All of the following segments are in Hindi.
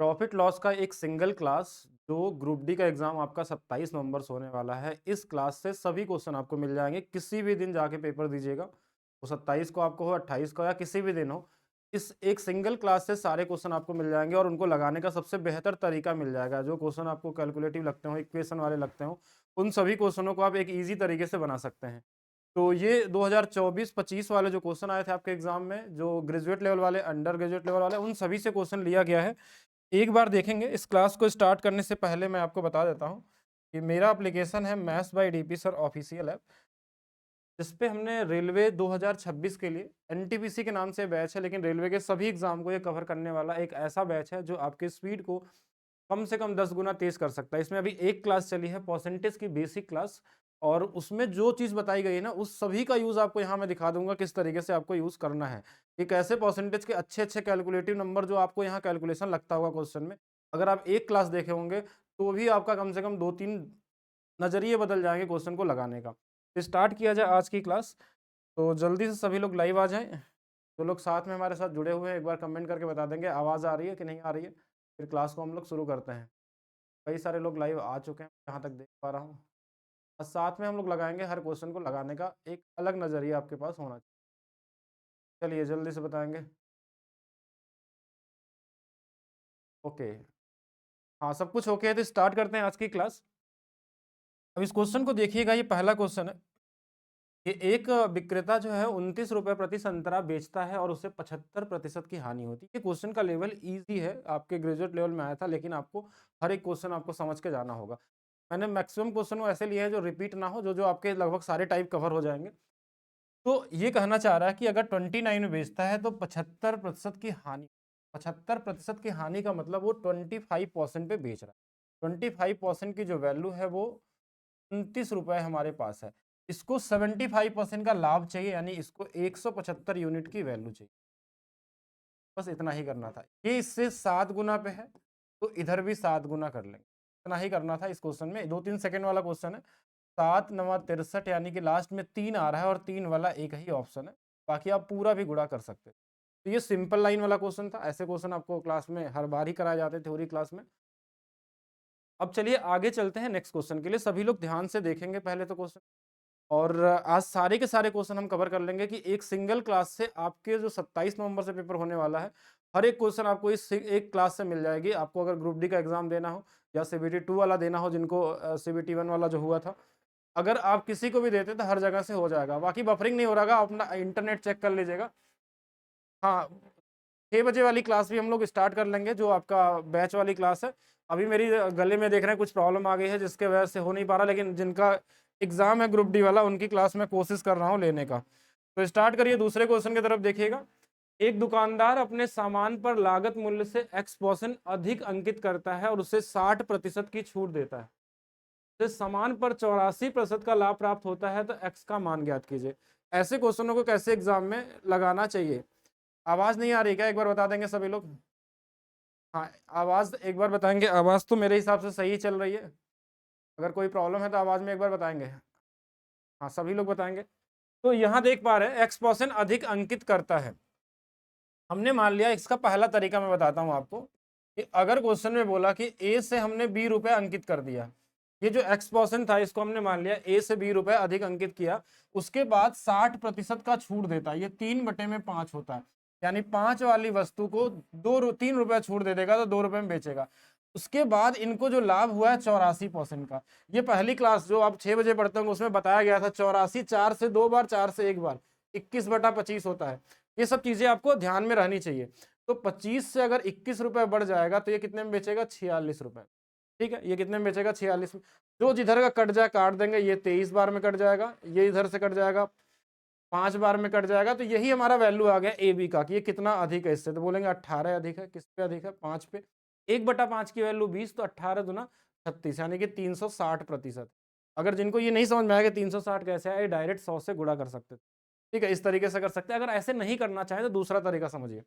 प्रॉफिट लॉस का एक सिंगल क्लास जो ग्रुप डी का एग्जाम आपका 27 नवंबर से होने वाला है। इस क्लास से सभी क्वेश्चन आपको मिल जाएंगे। किसी भी दिन जाके पेपर दीजिएगा, वो 27 को आपको हो, 28 को या किसी भी दिन हो। इस एक सिंगल क्लास से सारे क्वेश्चन आपको मिल जाएंगे और उनको लगाने का सबसे बेहतर तरीका मिल जाएगा। जो क्वेश्चन आपको कैलकुलेटिव लगते हो, इक्वेशन वाले लगते हो, उन सभी क्वेश्चनों को आप एक ईजी तरीके से बना सकते हैं। तो ये 2024-25 वाले जो क्वेश्चन आए थे आपके एग्जाम में, जो ग्रेजुएट लेवल वाले, अंडर ग्रेजुएट लेवल वाले, उन सभी से क्वेश्चन लिया गया है। एक बार देखेंगे। इस क्लास को स्टार्ट करने से पहले मैं आपको बता देता हूँ कि मेरा एप्लीकेशन है maths by DP sir official app, जिसपे हमने रेलवे 2026 के लिए एनटीपीसी के नाम से बैच है, लेकिन रेलवे के सभी एग्जाम को ये कवर करने वाला एक ऐसा बैच है जो आपके स्पीड को कम से कम 10 गुना तेज कर सकता है। इसमें अभी एक क्लास चली है परसेंटेज की बेसिक क्लास, और उसमें जो चीज़ बताई गई है ना, उस सभी का यूज़ आपको यहाँ मैं दिखा दूंगा किस तरीके से आपको यूज़ करना है। एक ऐसे परसेंटेज के अच्छे अच्छे कैलकुलेटिव नंबर जो आपको यहाँ कैलकुलेशन लगता होगा क्वेश्चन में, अगर आप एक क्लास देखे होंगे तो भी आपका कम से कम 2-3 नज़रिए बदल जाएंगे क्वेश्चन को लगाने का। तो स्टार्ट किया जाए आज की क्लास। तो जल्दी से सभी लोग लाइव आ जाएं। जो लोग साथ में हमारे साथ जुड़े हुए हैं एक बार कमेंट करके बता देंगे आवाज़ आ रही है कि नहीं आ रही है। फिर क्लास को हम लोग शुरू करते हैं। कई सारे लोग लाइव आ चुके हैं जहाँ तक देख पा रहा हूँ। और साथ में हम लोग लगाएंगे, हर क्वेश्चन को लगाने का एक अलग नज़रिया आपके पास होना चाहिए। चलिए जल्दी से बताएंगे। ओके, हाँ सब कुछ ओके है तो स्टार्ट करते हैं आज की क्लास। अब इस क्वेश्चन को देखिएगा, ये पहला क्वेश्चन है कि एक विक्रेता जो है 29 रुपए प्रति संतरा बेचता है और उसे 75% की हानि होती है। ये क्वेश्चन का लेवल इजी है, आपके ग्रेजुएट लेवल में आया था, लेकिन आपको हर एक क्वेश्चन आपको समझ के जाना होगा। मैंने मैक्सिमम क्वेश्चन वो ऐसे लिए हैं जो रिपीट ना हो, जो जो आपके लगभग सारे टाइप कवर हो जाएंगे। तो ये कहना चाह रहा है कि अगर 29 में बेचता है तो 75% की हानि, 75% की हानि का मतलब वो 25% पे बेच रहा है। 25% की जो वैल्यू है वो 29 रुपए हमारे पास है। इसको 75% का लाभ चाहिए, यानी इसको 175 यूनिट की वैल्यू चाहिए। बस इतना ही करना था। ये इससे 7 गुना पे है तो इधर भी 7 गुना कर लेंगे। इतना ही करना था इस क्वेश्चन में। 2-3 सेकंड वाला क्वेश्चन है। 7 नवा 63, यानी कि लास्ट में 3 आ रहा है और 3 वाला एक ही ऑप्शन है। बाकी आप पूरा भी गुणा कर सकते हैं। तो ये सिंपल लाइन वाला क्वेश्चन था। ऐसे क्वेश्चन आपको क्लास में हर बार ही कराए जाते हैं थ्योरी क्लास में। अब चलिए आगे चलते हैं नेक्स्ट क्वेश्चन के लिए। सभी लोग ध्यान से देखेंगे पहले तो क्वेश्चन, और आज सारे के सारे क्वेश्चन हम कवर कर लेंगे कि एक सिंगल क्लास से आपके जो 27 नवंबर से पेपर होने वाला है, हर एक क्वेश्चन आपको इस एक क्लास से मिल जाएगी। आपको अगर ग्रुप डी का एग्जाम देना हो या सीबीटी 2 वाला देना हो, जिनको सीबीटी 1 वाला जो हुआ था, अगर आप किसी को भी देते तो हर जगह से हो जाएगा। बाकी बफरिंग नहीं हो रहा, आप अपना इंटरनेट चेक कर लीजिएगा। हाँ, 6 बजे वाली क्लास भी हम लोग स्टार्ट कर लेंगे, जो आपका बैच वाली क्लास है। अभी मेरी गले में देख रहे हैं कुछ प्रॉब्लम आ गई है, जिसके वजह से हो नहीं पा रहा, लेकिन जिनका एग्जाम है ग्रुप डी वाला, उनकी क्लास में कोशिश कर रहा हूँ लेने का। तो स्टार्ट करिए। दूसरे क्वेश्चन की तरफ देखिएगा। एक दुकानदार अपने सामान पर लागत मूल्य से x% अधिक अंकित करता है और उसे 60% की छूट देता है। तो सामान पर 84% का लाभ प्राप्त होता है, तो x का मान ज्ञात कीजिए। ऐसे क्वेश्चनों को कैसे एग्जाम में लगाना चाहिए? आवाज नहीं आ रही क्या? एक बार बता देंगे सभी लोग। हाँ, आवाज एक बार बताएंगे। आवाज तो मेरे हिसाब से सही चल रही है। अगर कोई प्रॉब्लम है तो आवाज में एक बार बताएंगे। हाँ, सभी लोग बताएंगे। तो यहाँ देख पा रहे हैं x% अधिक अंकित करता है। हमने मान लिया, इसका पहला तरीका मैं बताता हूँ आपको, कि अगर क्वेश्चन में बोला कि a से हमने b रुपए अंकित कर दिया, ये जो x% था इसको हमने मान लिया a से b रुपए अधिक अंकित किया, उसके बाद 60% का छूट देता है। ये 3/5 होता है, यानी 5 वाली वस्तु को 3 रुपए छूट दे देगा तो 2 रुपए में बेचेगा। उसके बाद इनको जो लाभ हुआ है 84% का। ये पहली क्लास जो आप 6 बजे पढ़ते होंगे उसमें बताया गया था, 84 4 से 2 बार, 4 से 1 बार, 21/25 होता है। ये सब चीजें आपको ध्यान में रहनी चाहिए। तो 25 से अगर 21 रुपए बढ़ जाएगा तो ये कितने में बेचेगा? 46 रुपए। ठीक है, ये कितने में बेचेगा? 46 में। जो जिधर का कट जाए काट देंगे, ये 23 बार में कट जाएगा, ये इधर से कट जाएगा, 5 बार में कट जाएगा। तो यही हमारा वैल्यू आ गया ए बी का, कि ये कितना अधिक है इससे। तो बोलेंगे 18 अधिक है। किस पे अधिक है? 5 पे। 1/5 की वैल्यू 20, तो 18 दूना 36, यानी कि 360%। अगर जिनको ये नहीं समझ में आएगा 360 कैसे आए, डायरेक्ट 100 से गुणा कर सकते थे। ठीक है, इस तरीके से कर सकते हैं। अगर ऐसे नहीं करना चाहे तो दूसरा तरीका समझिए।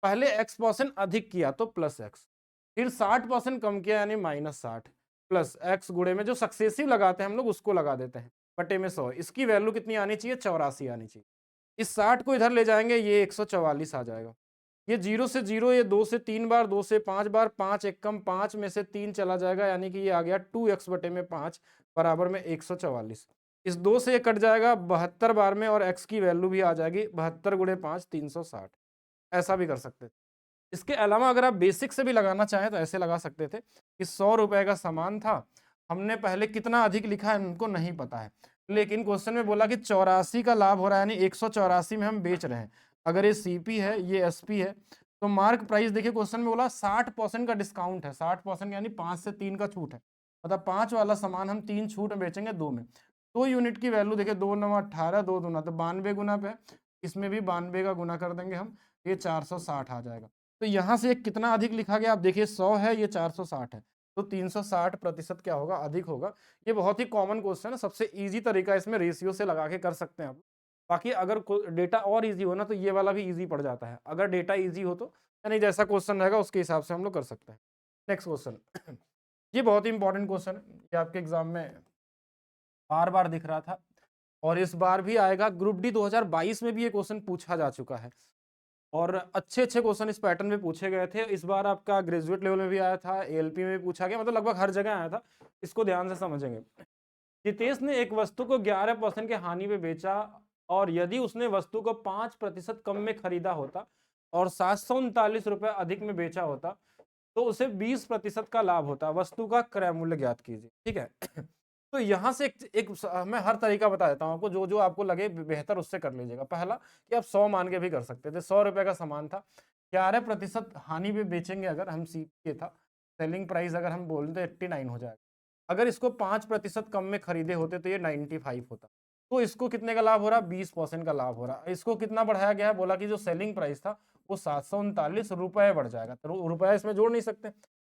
पहले x% अधिक किया तो प्लस एक्स, फिर 60% कम किया यानी -60, प्लस एक्स गुणे में जो सक्सेसिव लगाते हैं हम लोग उसको लगा देते हैं, बटे में 100। इसकी वैल्यू कितनी आनी चाहिए? 84 आनी चाहिए। इस 60 को इधर ले जाएंगे, ये 144 आ जाएगा। ये 0 से 0, ये 2 से 3 बार, 2 से 5 बार, 5 एकम 5 में से 3 चला जाएगा, यानी कि ये आ गया 2x बटे में 5 बराबर में 144। इस 2 से ये कट जाएगा 72 बार में, और x की वैल्यू भी आ जाएगी 72 गुणे 5 360। ऐसा भी कर सकते थे। इसके अलावा अगर आप बेसिक से भी लगाना चाहें तो ऐसे लगा सकते थे कि 100 रुपए का सामान था, हमने पहले कितना अधिक लिखा है उनको नहीं पता है, लेकिन क्वेश्चन में बोला कि 84 का लाभ हो रहा है, यानी 184 में हम बेच रहे हैं। अगर ये सीपी है, ये एसपी है, तो मार्क प्राइस देखिए क्वेश्चन में बोला 60% का डिस्काउंट है, 60% यानी 5 से 3 का छूट है, मतलब 5 वाला सामान हम 3 छूट में बेचेंगे 2 में। 2 यूनिट की वैल्यू देखिए 2 9 18, 2 दूना तो 92 गुना पे, इसमें भी 92 का गुना कर देंगे हम, ये 460 आ जाएगा। तो यहाँ से कितना अधिक लिखा गया, आप देखिए 100 है, ये 460 है, तो 360% क्या होगा, अधिक होगा। ये बहुत ही कॉमन क्वेश्चन है, सबसे इजी तरीका इसमें रेशियो से लगा के कर सकते हैं आप। बाकी अगर डेटा और इजी हो ना तो ये वाला भी इजी पड़ जाता है, अगर डेटा इजी हो तो, यानी जैसा क्वेश्चन रहेगा उसके हिसाब से हम लोग कर सकते हैं। नेक्स्ट क्वेश्चन ये बहुत ही इंपॉर्टेंट क्वेश्चन है, ये आपके एग्जाम में बार बार दिख रहा था और इस बार भी आएगा। ग्रुप डी 2022 में भी ये क्वेश्चन पूछा जा चुका है और अच्छे क्वेश्चन इस पैटर्न में पूछे गए थे। इस बार आपका ग्रेजुएट लेवल में भी आया था, एएलपी में भी पूछा गया, मतलब लगभग हर जगह आया था। इसको ध्यान से समझेंगे। जितेश ने एक वस्तु को 11% के हानि में बेचा और यदि उसने वस्तु को 5% कम में खरीदा होता और 739 रुपए अधिक में बेचा होता तो उसे 20% का लाभ होता। वस्तु का क्रय मूल्य ज्ञात कीजिए। ठीक है तो यहां से मैं हर तरीका बता देता हूं आपको, जो जो आपको लगे बेहतर उससे कर लीजिएगा। पहला कि आप 100 मान के भी कर सकते थे। 100 रुपए का सामान था, 11% हानि में बेचेंगे अगर हम, सीपीए था, सेलिंग प्राइस अगर हम बोल दें 89 हो जाएगा। अगर इसको 5% कम में खरीदे होते तो ये 95 होता। तो इसको कितने का लाभ हो रहा है, 20% का लाभ हो रहा है। इसको कितना बढ़ाया गया है, बोला कि जो सेलिंग प्राइस था वो 739 रुपए बढ़ जाएगा, तो रुपए इसमें जोड़ नहीं सकते,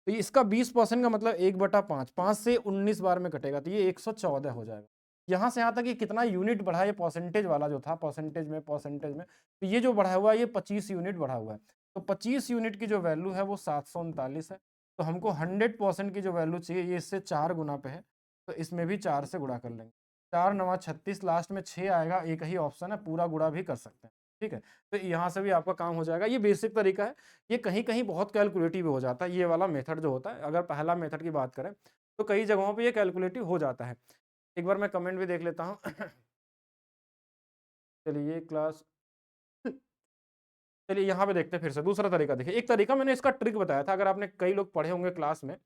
तो इसका 20% का मतलब 1/5, 5 से 19 बार में कटेगा तो ये 114 हो जाएगा। यहाँ से यहाँ तक ये कितना यूनिट बढ़ा, ये परसेंटेज वाला जो था, परसेंटेज में तो ये जो बढ़ा हुआ है ये 25 यूनिट बढ़ा हुआ है। तो 25 यूनिट की जो वैल्यू है वो 739 है। तो हमको 100% की जो वैल्यू चाहिए ये इससे 4 गुना पे है, तो इसमें भी 4 से गुणा कर लेंगे। 4 9 36, लास्ट में 6 आएगा, एक ही ऑप्शन है, पूरा गुणा भी कर सकते हैं। ठीक है, तो यहाँ से भी आपका काम हो जाएगा। ये बेसिक तरीका है, ये कहीं कहीं बहुत कैलकुलेटिव हो जाता है ये वाला मेथड जो होता है। अगर पहला मेथड की बात करें तो कई जगहों पे ये कैलकुलेटिव हो जाता है। एक बार मैं कमेंट भी देख लेता हूँ चलिए क्लास चलिए यहाँ पे देखते हैं फिर से दूसरा तरीका। देखिए एक तरीका मैंने इसका ट्रिक बताया था, अगर आपने कई लोग पढ़े होंगे क्लास में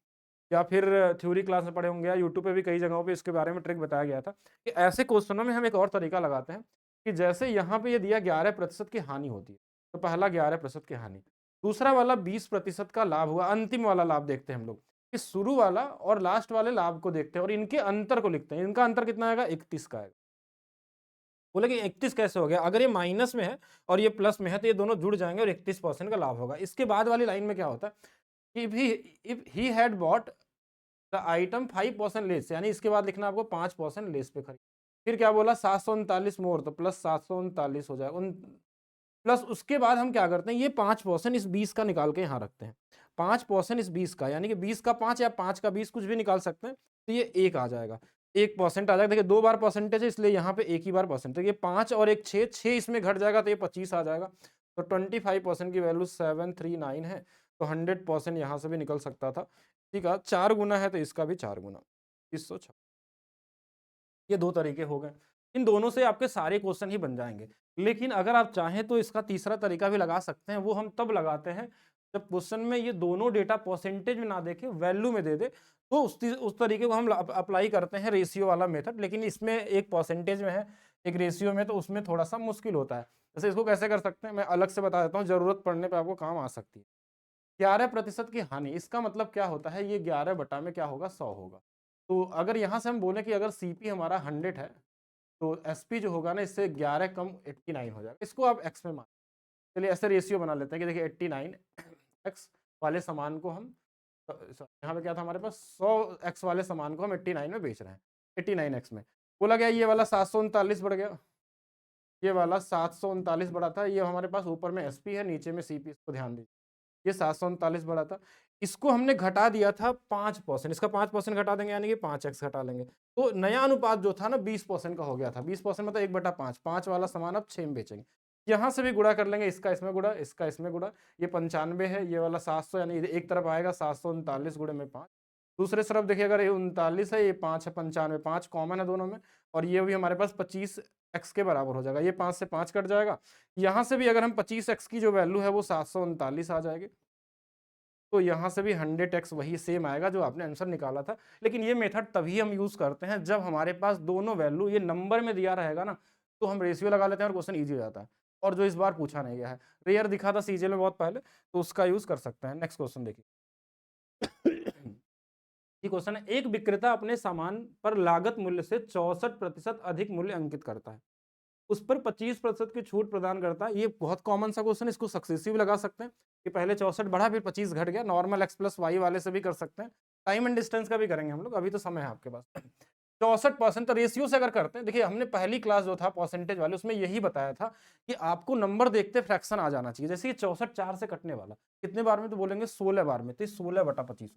या फिर थ्योरी क्लास में पढ़े होंगे या यूट्यूब पे भी कई जगहों पे इसके बारे में ट्रिक बताया गया था कि ऐसे क्वेश्चनों में हम एक और तरीका लगाते हैं कि जैसे यहाँ पे ये दिया 11% की हानि होती है, तो पहला 11% की हानि, दूसरा वाला 20% का लाभ हुआ, अंतिम वाला लाभ देखते हैं हम लोग कि शुरू वाला और लास्ट वाले लाभ को देखते हैं और इनके अंतर को लिखते हैं। इनका अंतर कितना आएगा, 31 का आएगा। बोले कि 31 कैसे हो गया, अगर ये माइनस में है और ये प्लस में है तो ये दोनों जुड़ जाएंगे और 31% का लाभ होगा। इसके बाद वाली लाइन में क्या होता है कि if he had bought the item 5% less, यानी इसके बाद लिखना आपको 5% लेस पे खरीद। फिर क्या बोला, 739 मोर, तो प्लस 739 हो जाएगा। प्लस उसके बाद हम क्या करते हैं, ये 5% इस 20 का निकाल के यहाँ रखते हैं। 5% इस 20 का, यानी कि 20 का 5 या 5 का 20 कुछ भी निकाल सकते हैं, तो ये 1 आ जाएगा। 1% आ जाएगा। देखिए 2 बार परसेंटेज है इसलिए यहाँ पे एक ही बार परसेंटेज, ये 5 और एक 6, 6 इसमें घट जाएगा तो ये 25 आ जाएगा। तो 25% की वैल्यू 739 है, तो 100% यहाँ से भी निकल सकता था। ठीक है, 4 गुना है तो इसका भी 4 गुना, 306। ये 2 तरीके हो गए। इन दोनों से आपके सारे क्वेश्चन ही बन जाएंगे। लेकिन अगर आप चाहें तो इसका तीसरा तरीका भी लगा सकते हैं। वो हम तब लगाते हैं जब क्वेश्चन में ये दोनों डेटा परसेंटेज में ना देखे, वैल्यू में दे दे, तो उस तरीके को हम अप्लाई करते हैं, रेशियो वाला मेथड। लेकिन इसमें एक परसेंटेज में है, एक रेशियो में, तो उसमें थोड़ा सा मुश्किल होता है। जैसे इसको कैसे कर सकते हैं मैं अलग से बता देता हूँ, जरूरत पड़ने पर आपको काम आ सकती है। 11% की हानि, इसका मतलब क्या होता है, ये 11 बटा में क्या होगा, 100 होगा। तो अगर यहाँ से हम बोले कि अगर सीपी हमारा 100 है तो एसपी जो होगा ना, इससे 11 कम 89 हो जाएगा। इसको आप एक्स में मान, चलिए ऐसे रेशियो बना लेते हैं कि देखिए 89 एक्स वाले सामान को हम, यहाँ पे क्या था हमारे पास, 100 एक्स वाले सामान को हम 89 में बेच रहे हैं, 89 एक्स में। बोला गया ये वाला 739 बढ़ गया, ये वाला 739 बढ़ा था। ये हमारे पास ऊपर में एसपी है, नीचे में सीपी, इसको ध्यान दीजिए। ये 739 बढ़ा था, इसको हमने घटा दिया था 5%, इसका 5% घटा देंगे यानी कि 5x घटा लेंगे। तो नया अनुपात जो था ना 20% का हो गया था। 20% मतलब 1/5, 5 वाला सामान अब 6 में बेचेंगे। यहाँ से भी गुणा कर लेंगे, इसका इसमें गुणा, इसका इसमें गुणा, ये 95 है, ये वाला 700, यानी एक तरफ आएगा 739 गुणे में 5। दूसरे तरफ देखिए अगर ये 39 है, ये 5 है, 95, 5 कॉमन है दोनों में, और ये भी हमारे पास 25x के बराबर हो जाएगा। ये 5 से 5 कट जाएगा। यहाँ से भी अगर हम 25x की जो वैल्यू है वो 739 आ जाएगी। तो यहाँ से भी 100x वही सेम आएगा जो आपने आंसर निकाला था। लेकिन ये मेथड तभी हम यूज करते हैं जब हमारे पास दोनों वैल्यू ये नंबर में दिया रहेगा ना, तो हम रेशियो लगा लेते हैं और क्वेश्चन ईजी हो जाता है। और जो इस बार पूछा नहीं गया है, रेयर दिखा था सीजीएल में बहुत पहले, तो उसका यूज कर सकते हैं। नेक्स्ट क्वेश्चन देखिए। ये क्वेश्चन है, एक विक्रेता अपने सामान पर लागत मूल्य से 64% अधिक मूल्य अंकित करता है, उस पर 25% की छूट प्रदान करता है। ये बहुत कॉमन सा क्वेश्चन, इसको सक्सेसिव लगा सकते हैं कि पहले 64 बढ़ा फिर 25 घट गया। नॉर्मल x प्लस वाई वाले से भी कर सकते हैं, टाइम एंड डिस्टेंस का भी करेंगे हम लोग, अभी तो समय है आपके पास। 64% तो रेशियो से अगर करते हैं, देखिए हमने पहली क्लास जो था परसेंटेज वाले उसमें यही बताया था कि आपको नंबर देखते फ्रैक्शन आ जाना चाहिए। जैसे ये 64 4 से कटने वाला कितने बार में, तो बोलेंगे 16 बार में, तो 16/25।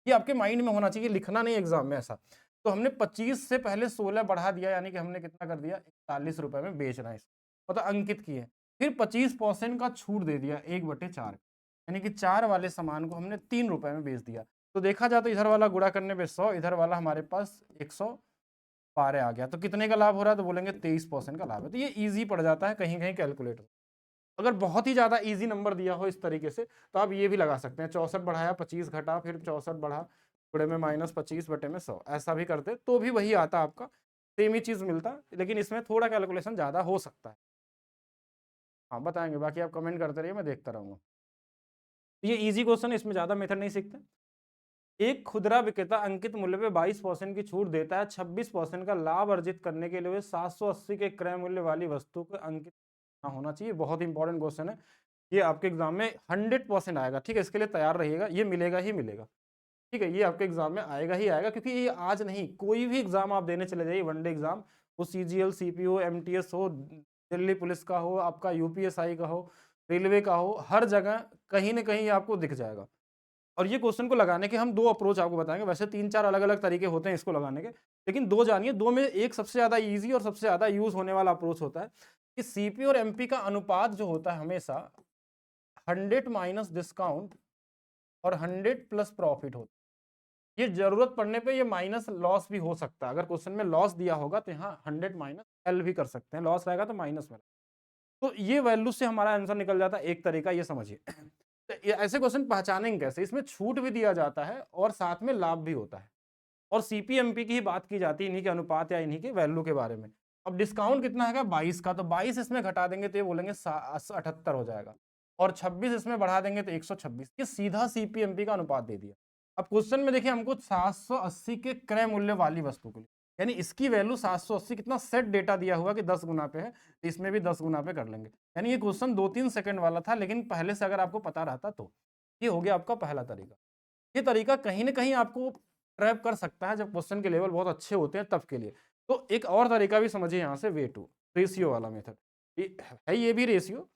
ये आपके माइंड में होना चाहिए, लिखना नहीं एग्जाम में ऐसा। तो हमने 25 से पहले 16 बढ़ा दिया, यानी कि हमने कितना कर दिया, 41 रुपए में बेच रहा है इसको, मतलब अंकित किए। फिर 25% का छूट दे दिया 1/4, यानी कि 4 वाले सामान को हमने 3 रुपए में बेच दिया। तो देखा जाए तो इधर वाला गुणा करने पे 100, इधर वाला हमारे पास 112 आ गया। तो कितने का लाभ हो रहा है, तो बोलेंगे 23% का लाभ है। तो ये ईजी पड़ जाता है कहीं कहीं कैलकुलेटर। अगर बहुत ही ज्यादा इजी नंबर दिया हो इस तरीके से, तो आप ये भी लगा सकते हैं, 64 बढ़ाया 25 घटा, फिर 64 बढ़ा गुणे में -25/100, ऐसा भी करते तो भी वही आता आपका, सेम ही चीज मिलता, लेकिन इसमें थोड़ा कैलकुलेशन ज्यादा हो सकता है। हाँ बताएंगे, बाकी आप कमेंट करते रहिए, मैं देखता रहूंगा। ये इजी क्वेश्चन है, इसमें ज्यादा मेथड नहीं सीखते। एक खुदरा विक्रेता अंकित मूल्य पे 22% की छूट देता है, 26% का लाभ अर्जित करने के लिए 780 के क्रय मूल्य वाली वस्तु को अंकित होना चाहिए। बहुत इंपॉर्टेंट क्वेश्चन है, ये आपके एग्जाम में 100% आएगा। ठीक है, इसके लिए तैयार रहिएगा, ये मिलेगा ही मिलेगा। ठीक है, ये आपके एग्जाम में आएगा ही आएगा, क्योंकि ये आज नहीं, कोई भी एग्जाम आप देने चले जाइए, वनडे एग्जाम, वो सीजीएल, सीपीओ, एमटीएस हो, दिल्ली पुलिस का हो, आपका यूपीएसआई का हो, रेलवे का हो, हर जगह कहीं ना कहीं आपको दिख जाएगा। और ये क्वेश्चन को लगाने के हम 2 अप्रोच आपको बताएंगे। वैसे 3-4 अलग-अलग तरीके होते हैं इसको लगाने के, लेकिन 2 जानिए। 2 में एक सबसे ज़्यादा ईज़ी और सबसे ज़्यादा यूज़ होने वाला अप्रोच होता है कि सीपी और एमपी का अनुपात जो होता है हमेशा 100 माइनस डिस्काउंट और 100 प्लस प्रॉफिट होता है। ये ज़रूरत पड़ने पे ये माइनस लॉस भी हो सकता है। अगर क्वेश्चन में लॉस दिया होगा तो यहाँ 100 माइनस एल भी कर सकते हैं, लॉस रहेगा तो माइनस में। तो ये वैल्यू से हमारा आंसर निकल जाता है, एक तरीका ये समझिए। तो ऐसे क्वेश्चन पहचानेंगे कैसे, इसमें छूट भी दिया जाता है और साथ में लाभ भी होता है, और सीपीएमपी की ही बात की जाती है, इन्हीं के अनुपात या इन्हीं के वैल्यू के बारे में। अब डिस्काउंट कितना है, 22 का, तो 22 इसमें घटा देंगे तो ये बोलेंगे 78 हो जाएगा, और 26 इसमें बढ़ा देंगे तो 126। ये सीधा सीपीएमपी का अनुपात दे दिया। अब क्वेश्चन में देखिए हमको 780 के क्रय मूल्य वाली वस्तु के लिए, यानी इसकी वैल्यू 780 कितना सेट डेटा दिया हुआ कि 10 गुना पे है, तो इसमें भी 10 गुना पे कर लेंगे। यानी ये क्वेश्चन 2-3 सेकंड वाला था, लेकिन पहले से अगर आपको पता रहता तो। ये हो गया आपका पहला तरीका। ये तरीका कहीं ना कहीं आपको ट्रैप कर सकता है जब क्वेश्चन के लेवल बहुत अच्छे होते हैं तब के लिए। तो एक और तरीका भी समझिए यहाँ से, वे टू, रेशियो वाला मेथड। ये भी रेशियो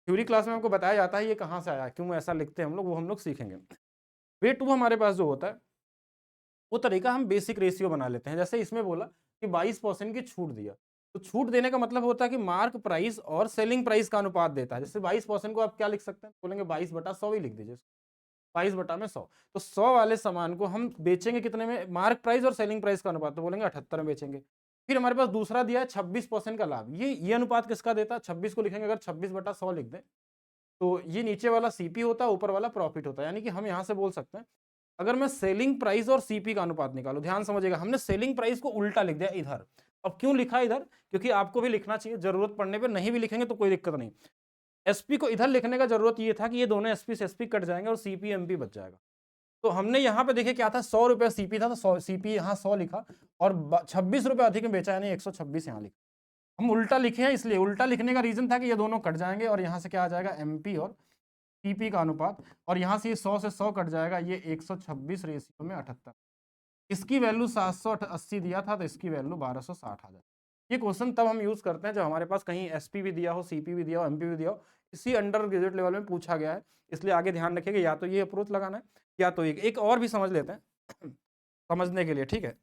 थ्योरी क्लास में हमको बताया जाता है, ये कहाँ से आया, क्यों ऐसा लिखते हैं हम लोग, वो हम लोग सीखेंगे। वे टू हमारे पास जो होता है वो तरीका हम बेसिक रेशियो बना लेते हैं। जैसे इसमें बोला कि 22% की छूट दिया, तो छूट देने का मतलब होता है कि मार्क प्राइस और सेलिंग प्राइस का अनुपात देता है। जैसे 22% को आप क्या लिख सकते हैं, बोलेंगे 22/100 ही लिख दीजिए, 22/100। तो 100 वाले सामान को हम बेचेंगे कितने में, मार्क प्राइस और सेलिंग प्राइस का अनुपात, तो बोलेंगे 78 में बेचेंगे। फिर हमारे पास दूसरा दिया है 26% का लाभ, ये अनुपात किसका देता है, 26 को लिखेंगे, अगर 26/100 लिख दें तो ये नीचे वाला सीपी होता है, ऊपर वाला प्रॉफिट होता है। यानी कि हम यहाँ से बोल सकते हैं, अगर मैं सेलिंग प्राइस और सीपी का अनुपात निकालू, ध्यान समझिएगा, हमने सेलिंग प्राइस को उल्टा लिख दिया इधर। अब क्यों लिखा इधर, क्योंकि आपको भी लिखना चाहिए, जरूरत पड़ने पर, नहीं भी लिखेंगे तो कोई दिक्कत नहीं। एसपी को इधर लिखने का जरूरत ये था कि ये दोनों एसपी से एसपी कट जाएंगे और सीपी एमपी बच जाएगा। तो हमने यहाँ पे देखिए क्या था, 100 रुपया सीपी था, तो सीपी यहाँ 100 लिखा, और 26 रुपये अधिक में बेचा, यानी 126 यहाँ लिखा। हम उल्टा लिखे हैं, इसलिए उल्टा लिखने का रीजन था कि ये दोनों कट जाएंगे और यहाँ से क्या आ जाएगा, एमपी और सीपी का अनुपात, और यहाँ से 100 से 100 कट जाएगा, ये 126 रेशियो में 78। इसकी वैल्यू 780 दिया था, तो इसकी वैल्यू 1260 आ जाए। ये क्वेश्चन तब हम यूज करते हैं जब हमारे पास कहीं एसपी भी दिया हो, सीपी भी दिया हो, एमपी भी दिया हो, इसी अंडर ग्रेजुएट लेवल में पूछा गया है। इसलिए आगे ध्यान रखिएगा, या तो ये अप्रोच लगाना है, या तो एक और भी समझ लेते हैं समझने के लिए, ठीक है।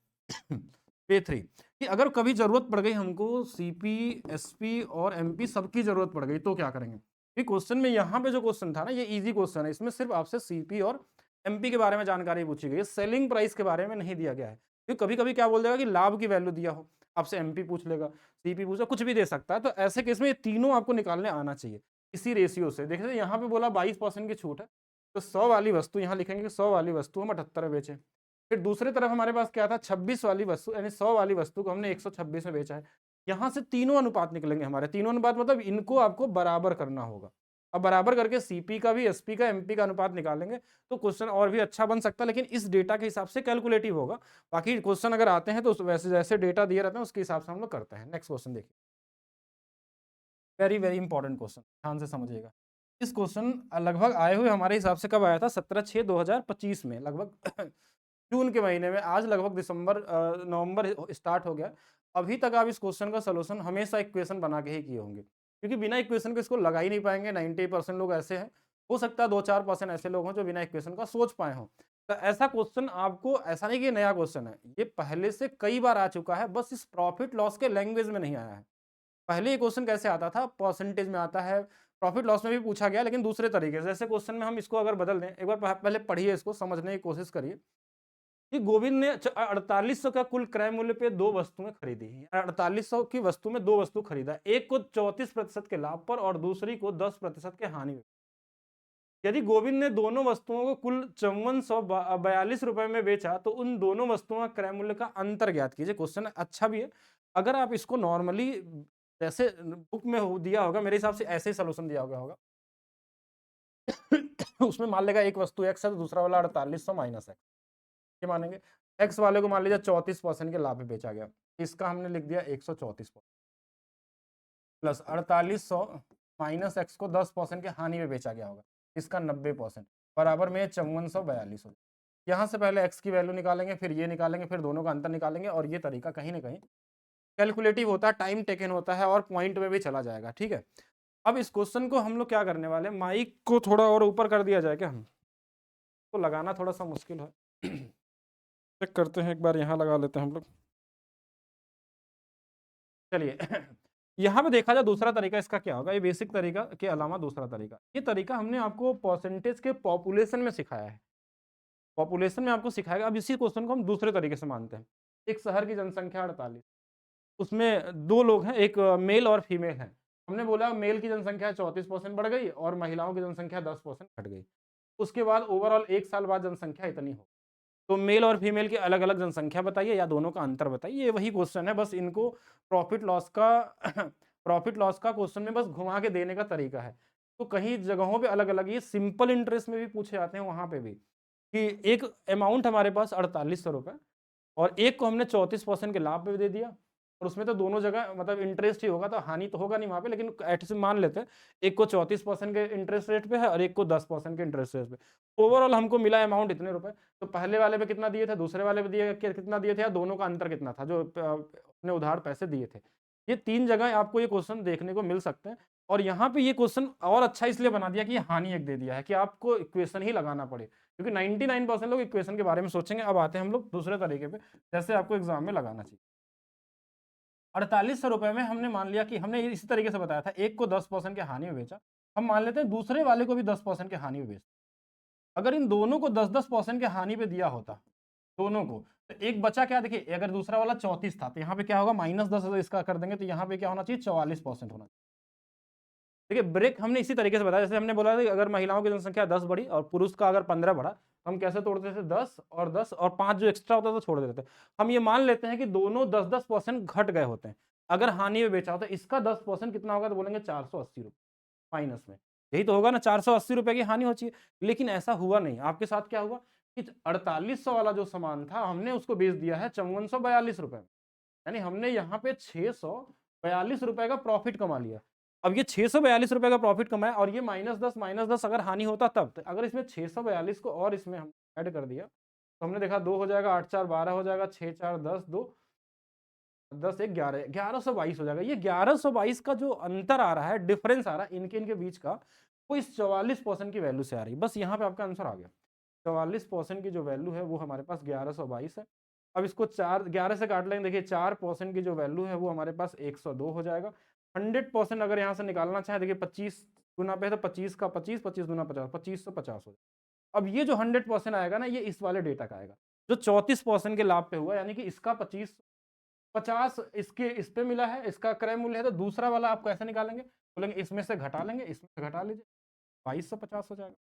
पे 3, कि अगर कभी ज़रूरत पड़ गई हमको सीपी, एसपी और एमपी सबकी ज़रूरत पड़ गई तो क्या करेंगे? ये क्वेश्चन में यहाँ पे जो क्वेश्चन था ना ये ईज़ी क्वेश्चन है। इसमें सिर्फ़ आपसे सीपी और एमपी के बारे में जानकारी पूछी गई है, सेलिंग प्राइस के बारे में नहीं दिया गया है। क्योंकि कभी-कभी क्या बोल देगा कि लाभ की वैल्यू दिया हो, आपसे एमपी पूछ लेगा, सीपी पूछा कुछ भी दे सकता है। तो ऐसे केस में ये तीनों आपको निकालने आना चाहिए, इसी रेशियो से। देखिए यहाँ पे बोला 22% की छूट है, तो 100 वाली वस्तु यहाँ लिखेंगे कि 100 वाली वस्तु हम 78 में बेचें। फिर दूसरी तरफ हमारे पास क्या था 26 वाली वस्तु यानी 100 वाली वस्तु को हमने 126 में बेचा है। यहाँ से तीनों अनुपात निकलेंगे हमारे, तीनों अनुपात मतलब इनको आपको बराबर करना होगा। अब बराबर करके सीपी का भी, एसपी का, एमपी का अनुपात निकालेंगे तो क्वेश्चन और भी अच्छा बन सकता है, लेकिन इस डेटा के हिसाब से कैलकुलेटिव होगा। बाकी क्वेश्चन अगर आते हैं तो वैसे जैसे डेटा दिए रहते हैं उसके हिसाब से हम लोग करते हैं। नेक्स्ट क्वेश्चन देखिए, वेरी वेरी इंपॉर्टेंट क्वेश्चन, ध्यान से समझिएगा। इस क्वेश्चन लगभग आए हुए हमारे हिसाब से कब आया था 17/6/2025 में, लगभग जून के महीने में। आज लगभग दिसंबर नवंबर स्टार्ट हो गया। अभी तक आप इस क्वेश्चन का सॉल्यूशन हमेशा इक्वेशन बना के ही किए होंगे, क्योंकि बिना इक्वेशन के इसको लगा ही नहीं पाएंगे। 90% लोग ऐसे हैं, हो सकता है 2-4% ऐसे लोग हों जो बिना इक्वेशन का सोच पाए हों। तो ऐसा क्वेश्चन आपको, ऐसा नहीं कि ये नया क्वेश्चन है, ये पहले से कई बार आ चुका है, बस इस प्रॉफिट लॉस के लैंग्वेज में नहीं आया है। पहले ये क्वेश्चन कैसे आता था, परसेंटेज में आता है, प्रॉफिट लॉस में भी पूछा गया लेकिन दूसरे तरीके से। जैसे क्वेश्चन में हम इसको अगर बदल दें, एक बार पहले पढ़िए, इसको समझने की कोशिश करिए कि गोविंद ने 4800 का कुल क्रय मूल्य पे 2 वस्तुएं खरीदी। 4800 की वस्तु में 2 वस्तु खरीदा, एक को 34% के लाभ पर और दूसरी को 10% के हानि में। यदि गोविंद ने दोनों वस्तुओं को कुल 5442 रुपए में बेचा तो उन दोनों वस्तुओं का क्रय मूल्य का अंतर ज्ञात कीजिए। क्वेश्चन अच्छा भी है, अगर आप इसको नॉर्मली जैसे बुक में दिया होगा, मेरे हिसाब से ऐसे ही सोल्यूशन दिया गया होगा। उसमें मान लेगा एक वस्तु एक्स है तो दूसरा वाला 4800 माइनस एक्स, ये मानेंगे। एक्स वाले को मान लीजिए 34% के लाभ में बेचा गया, इसका हमने लिख दिया 134 प्लस 4800 माइनस एक्स को 10% के हानि में बेचा गया होगा, इसका 90% बराबर में 5442 हो। यहाँ से पहले एक्स की वैल्यू निकालेंगे, फिर ये निकालेंगे, फिर दोनों का अंतर निकालेंगे, और ये तरीका कहीं ना कहीं कैलकुलेटिव होता है, टाइम टेकन होता है और पॉइंट में भी चला जाएगा। ठीक है, अब इस क्वेश्चन को हम लोग क्या करने वाले हैं, माइक को थोड़ा और ऊपर कर दिया जाए क्या, हम तो लगाना थोड़ा सा मुश्किल है। चेक करते हैं एक बार, यहाँ लगा लेते हैं हम लोग। चलिए यहाँ पे देखा जाए दूसरा तरीका इसका क्या होगा, ये बेसिक तरीका के अलावा दूसरा तरीका, ये तरीका हमने आपको परसेंटेज के पॉपुलेशन में सिखाया है, पॉपुलेशन में आपको सिखाएगा। अब इसी क्वेश्चन को हम दूसरे तरीके से मानते हैं। एक शहर की जनसंख्या 48, उसमें 2 लोग हैं, एक मेल और फीमेल है। हमने बोला मेल की जनसंख्या 34% बढ़ गई और महिलाओं की जनसंख्या 10% घट गई। उसके बाद ओवरऑल 1 साल बाद जनसंख्या इतनी हो, तो मेल और फीमेल की अलग-अलग जनसंख्या बताइए या दोनों का अंतर बताइए। ये वही क्वेश्चन है, बस इनको प्रॉफिट लॉस का प्रॉफिट लॉस का क्वेश्चन में बस घुमा के देने का तरीका है। तो कहीं जगहों पे अलग-अलग, ये सिंपल इंटरेस्ट में भी पूछे जाते हैं वहाँ पे भी, कि एक अमाउंट हमारे पास 4800 रुपए और एक को हमने 34% के लाभ पे दे दिया, और उसमें तो दोनों जगह मतलब इंटरेस्ट ही होगा, तो हानि तो होगा नहीं वहाँ पे, लेकिन ऐसे मान लेते हैं एक को 34% के इंटरेस्ट रेट पे है और एक को 10% के इंटरेस्ट रेट पे। ओवरऑल हमको मिला अमाउंट इतने रुपए, तो पहले वाले पे कितना दिए थे, दूसरे वाले पे दिए कितना दिए थे, या दोनों का अंतर कितना था जो अपने उधार पैसे दिए थे। ये 3 जगह आपको ये क्वेश्चन देखने को मिल सकते हैं, और यहाँ पे ये क्वेश्चन और अच्छा इसलिए बना दिया कि ये हानि एक दे दिया है कि आपको इक्वेशन ही लगाना पड़े, क्योंकि 99% लोग इक्वेशन के बारे में सोचेंगे। अब आते हैं हम लोग दूसरे तरीके पे, जैसे आपको एग्जाम में लगाना चाहिए। 4800 रुपए में हमने मान लिया कि हमने इसी तरीके से बताया था, एक को 10% के हानि में बेचा, हम मान लेते हैं दूसरे वाले को भी 10% के हानि में बेच। अगर इन दोनों को 10-10% के हानि पे दिया होता, दोनों को, तो एक बचा क्या, देखिए अगर दूसरा वाला 34 था तो यहाँ पे क्या होगा -10 इसका कर देंगे, तो यहाँ पे क्या होना चाहिए 44% होना चाहिए। देखिए ब्रेक हमने इसी तरीके से बताया, जैसे हमने बोला था कि अगर महिलाओं की जनसंख्या 10 बढ़ी और पुरुष का अगर 15 बढ़ा, हम कैसे तोड़ते थे, 10 और 10 और 5 जो एक्स्ट्रा होता था छोड़ देते थे। हम ये मान लेते हैं कि दोनों 10-10% घट गए होते हैं। अगर हानि में बेचा होता, इसका 10% कितना होगा, तो बोलेंगे 480 रुपए माइनस में। यही तो होगा ना, 480 रुपए की हानि हो चाहिए, लेकिन ऐसा हुआ नहीं। आपके साथ क्या हुआ कि 4800 वाला जो सामान था हमने उसको बेच दिया है 5442 रुपए में, यानी हमने यहाँ पे 642 रुपए का प्रॉफिट कमा लिया। अब ये 642 रुपए का प्रॉफिट कमाया और ये -10 अगर हानि होता तब, तो अगर इसमें 642 को और इसमें हम ऐड कर दिया तो हमने देखा 2 हो जाएगा, 8 4 12 हो जाएगा, 6 4 10 2 10 1 11 1122 हो जाएगा। ये 1122 का जो अंतर आ रहा है, डिफरेंस आ रहा है इनके बीच का, वो इस 44% की वैल्यू से आ रही है। बस यहाँ पे आपका आंसर आ गया। 44% की जो वैल्यू है वो हमारे पास 1122 है। अब इसको 11 से काट लेंगे, देखिए 4% की जो वैल्यू है वो हमारे पास 102 हो जाएगा। 100% अगर यहाँ से निकालना चाहे, देखिए 25 गुना पे है तो 25 का 25, 25 गुना 50, 2550 हो जाएगा। अब ये जो 100% आएगा ना, ये इस वाले डेटा का आएगा जो 34% के लाभ पे हुआ, यानी कि इसका 50 इसके इस पे मिला है, इसका क्रय मूल्य है, तो दूसरा वाला आप कैसे निकालेंगे, बोलेंगे इसमें से घटा लेंगे, इसमें से घटा लीजिए, 2250 हो जाएगा।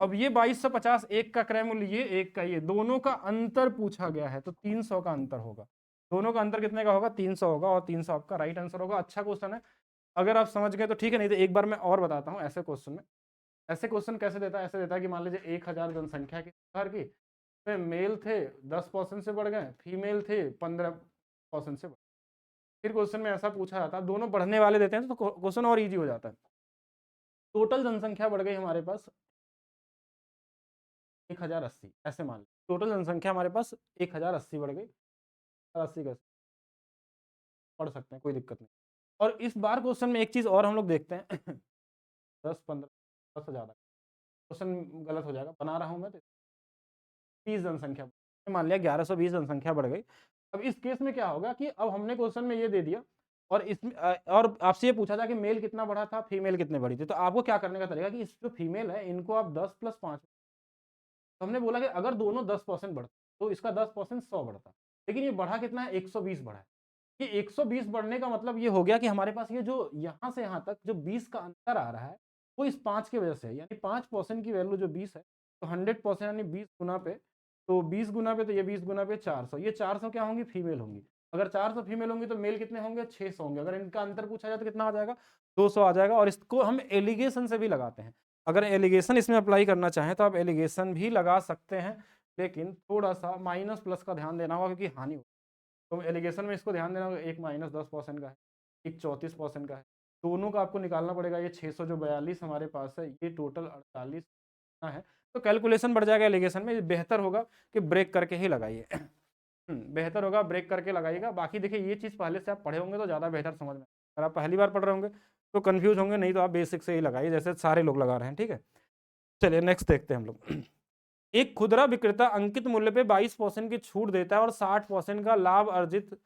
अब ये 2250, एक का क्रय मूल्य ये, एक का ये, दोनों का अंतर पूछा गया है तो 300 का अंतर होगा। दोनों का अंतर कितने का होगा, 300 होगा, और 300 आपका राइट आंसर होगा। अच्छा क्वेश्चन है, अगर आप समझ गए तो ठीक है, नहीं तो एक बार मैं और बताता हूँ। ऐसे क्वेश्चन में, ऐसे क्वेश्चन कैसे देता है, ऐसे देता है कि मान लीजिए 1000 जनसंख्या की शहर की, में मेल थे 10% से बढ़ गए, फीमेल थे 15% से बढ़ गए। फिर क्वेश्चन में ऐसा पूछा जाता है, दोनों बढ़ने वाले देते हैं तो क्वेश्चन और इजी हो जाता है। टोटल जनसंख्या बढ़ गई हमारे पास 1080, ऐसे मान लो टोटल जनसंख्या हमारे पास 1080 बढ़ गई। 80 कैसे पढ़ सकते हैं, कोई दिक्कत नहीं। और इस बार क्वेश्चन में एक चीज और हम लोग देखते हैं 10 15 10 से ज्यादा क्वेश्चन गलत हो जाएगा, बना रहा हूं मैं तो 20 जनसंख्या मान लिया, 1120 जनसंख्या बढ़ गई। अब इस केस में क्या होगा कि अब हमने क्वेश्चन में ये दे दिया और इसमें और आपसे ये पूछा था कि मेल कितना बढ़ा था, फीमेल कितने बढ़ी थी, तो आपको क्या करने का तरीका कि इस जो फीमेल है इनको आप 10 + 5, तो हमने बोला कि अगर दोनों 10% बढ़ते तो इसका 10% 100 बढ़ता, लेकिन ये बढ़ा कितना है, 120 बढ़ा है। ये 120 बढ़ने का मतलब ये हो गया कि हमारे पास ये जो यहाँ से यहाँ तक जो 20 का अंतर आ रहा है वो इस 5 की वजह से है, यानी 5% की वैल्यू जो 20 है, तो 100% यानी 20 गुना पे, तो 20 गुना पे, तो ये 20 गुना पे 400, ये 400 क्या होंगी, फीमेल होंगी। अगर 400 फीमेल होंगी तो मेल कितने होंगे, 600 होंगे। अगर इनका अंतर पूछा जाए तो कितना आ जाएगा, 200 आ जाएगा। और इसको हम एलिगेशन से भी लगाते हैं, अगर एलिगेशन इसमें अप्लाई करना चाहें तो आप एलिगेशन भी लगा सकते हैं, लेकिन थोड़ा सा माइनस प्लस का ध्यान देना होगा क्योंकि हानि हो, तो एलिगेशन में इसको ध्यान देना होगा, एक -10% का है, एक 34% का है, दोनों का आपको निकालना पड़ेगा। ये 600 जो 42 हमारे पास है, ये टोटल 48 है, तो कैलकुलेशन बढ़ जाएगा एलिगेशन में। बेहतर होगा कि ब्रेक करके ही लगाइए बेहतर होगा ब्रेक करके लगाइएगा। बाकी देखिए ये चीज़ पहले से आप पढ़े होंगे तो ज़्यादा बेहतर समझ में, अगर आप पहली बार पढ़ रहे होंगे तो कंफ्यूज होंगे, नहीं तो आप बेसिक से ही लगाइए जैसे सारे लोग लगा रहे हैं, ठीक है। चलिए नेक्स्ट देखते हैं हम लोग एक खुदरा विक्रेता अंकित मूल्य पे 22% की छूट देता है और 60% का लाभ अर्जित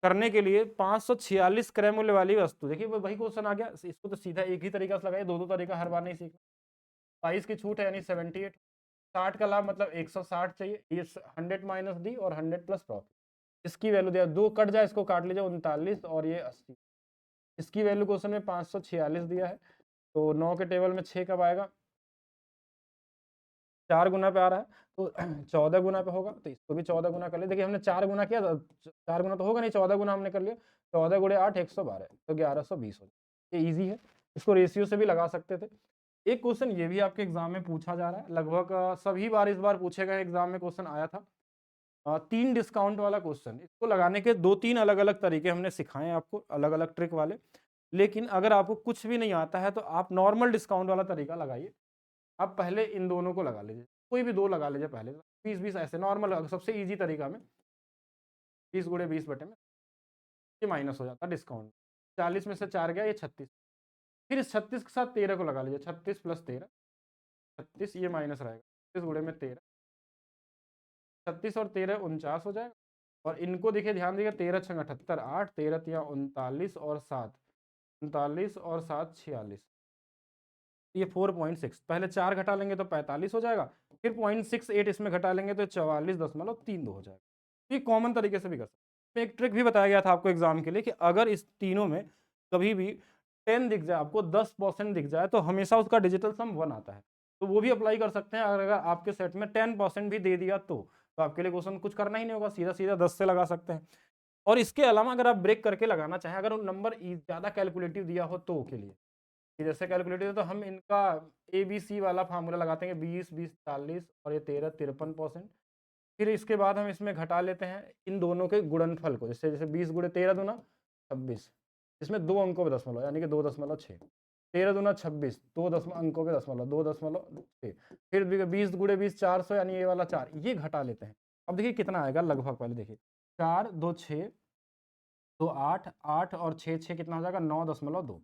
करने के लिए 546 क्रय मूल्य वाली वस्तु, देखिए वही क्वेश्चन आ गया, इसको तो सीधा एक ही तरीका से लगाइए, दो तरीका हर बार नहीं सीखना। 22 की छूट है यानी 78, 60 का लाभ मतलब 160 चाहिए, ये 100 माइनस डी और 100 प्लस प्रॉफिट, इसकी वैल्यू दिया, दो कट जाए इसको काट लीजिए, 39 और ये 80, इसकी वैल्यू क्वेश्चन में 546 दिया है, तो 9 के टेबल में 6 कब आएगा, 4 गुना पे आ रहा है, तो 14 गुना पे होगा, तो इसको भी 14 गुना कर लिया। देखिए हमने 4 गुना किया, 4 गुना तो होगा नहीं, 14 गुना हमने कर लिया, 14 गुणे 8 112, तो 1120 हो जाए। ये ईजी है, इसको रेशियो से भी लगा सकते थे। एक क्वेश्चन ये भी आपके एग्जाम में पूछा जा रहा है, लगभग सभी बार इस बार पूछे गए एग्जाम में क्वेश्चन आया था, 3 डिस्काउंट वाला क्वेश्चन। इसको लगाने के 2-3 अलग-अलग तरीके हमने सिखाए आपको, अलग-अलग ट्रिक वाले, लेकिन अगर आपको कुछ भी नहीं आता है तो आप नॉर्मल डिस्काउंट वाला तरीका लगाइए। आप पहले इन दोनों को लगा लीजिए, कोई भी 2 लगा लीजिए पहले, 20-20 ऐसे नॉर्मल सबसे ईजी तरीका में 20 गुणे 20 बटे में ये माइनस हो जाता है डिस्काउंट, 40 में से 4 गया, ये 36, फिर इस 36 के साथ 13 को लगा लीजिए, 36 + 13, 36 ये माइनस रहेगा, 36 गुणे में 13, 36 और 13 49 हो जाएगा। और इनको देखिए ध्यान दीजिएगा, 13 छंग 78, 8 13 तिया 39 और 7 39 और 7 46, ये 4.6, पहले 4 घटा लेंगे तो 45 हो जाएगा, फिर 0.68 इसमें घटा लेंगे तो 44.32 हो जाएगा। ये कॉमन तरीके से भी कर सकते हैं। एक ट्रिक भी बताया गया था आपको एग्जाम के लिए कि अगर इस तीनों में कभी भी 10 दिख जाए, आपको 10% दिख जाए, तो हमेशा उसका डिजिटल सम 1 आता है, तो वो भी अप्लाई कर सकते हैं। अगर आपके सेट में 10% भी दे दिया तो आपके लिए क्वेश्चन कुछ करना ही नहीं होगा, सीधा सीधा 10 से लगा सकते हैं। और इसके अलावा अगर आप ब्रेक करके लगाना चाहें, अगर नंबर ज़्यादा कैलकुलेटिव दिया हो तो के लिए, कि जैसे कैलकुलेटिव तो हम इनका ABC वाला फार्मूला लगाते हैं, 20 20 40 और ये 13 53%। फिर इसके बाद हम इसमें घटा लेते हैं इन दोनों के गुणनफल को, जैसे जैसे 20 गुणे 13 दूना 26, इसमें 2 अंकों पे दशमलव यानी कि 2.6, 13 दूना 26, 2 अंकों पे दशमलव 2.6, फिर 20 गुणे 20 400 यानी ये वाला 4, ये घटा लेते हैं। अब देखिए कितना आएगा लगभग, पहले देखिए 4 2 6 2 8 8 और 6 6 कितना हो जाएगा 9.2,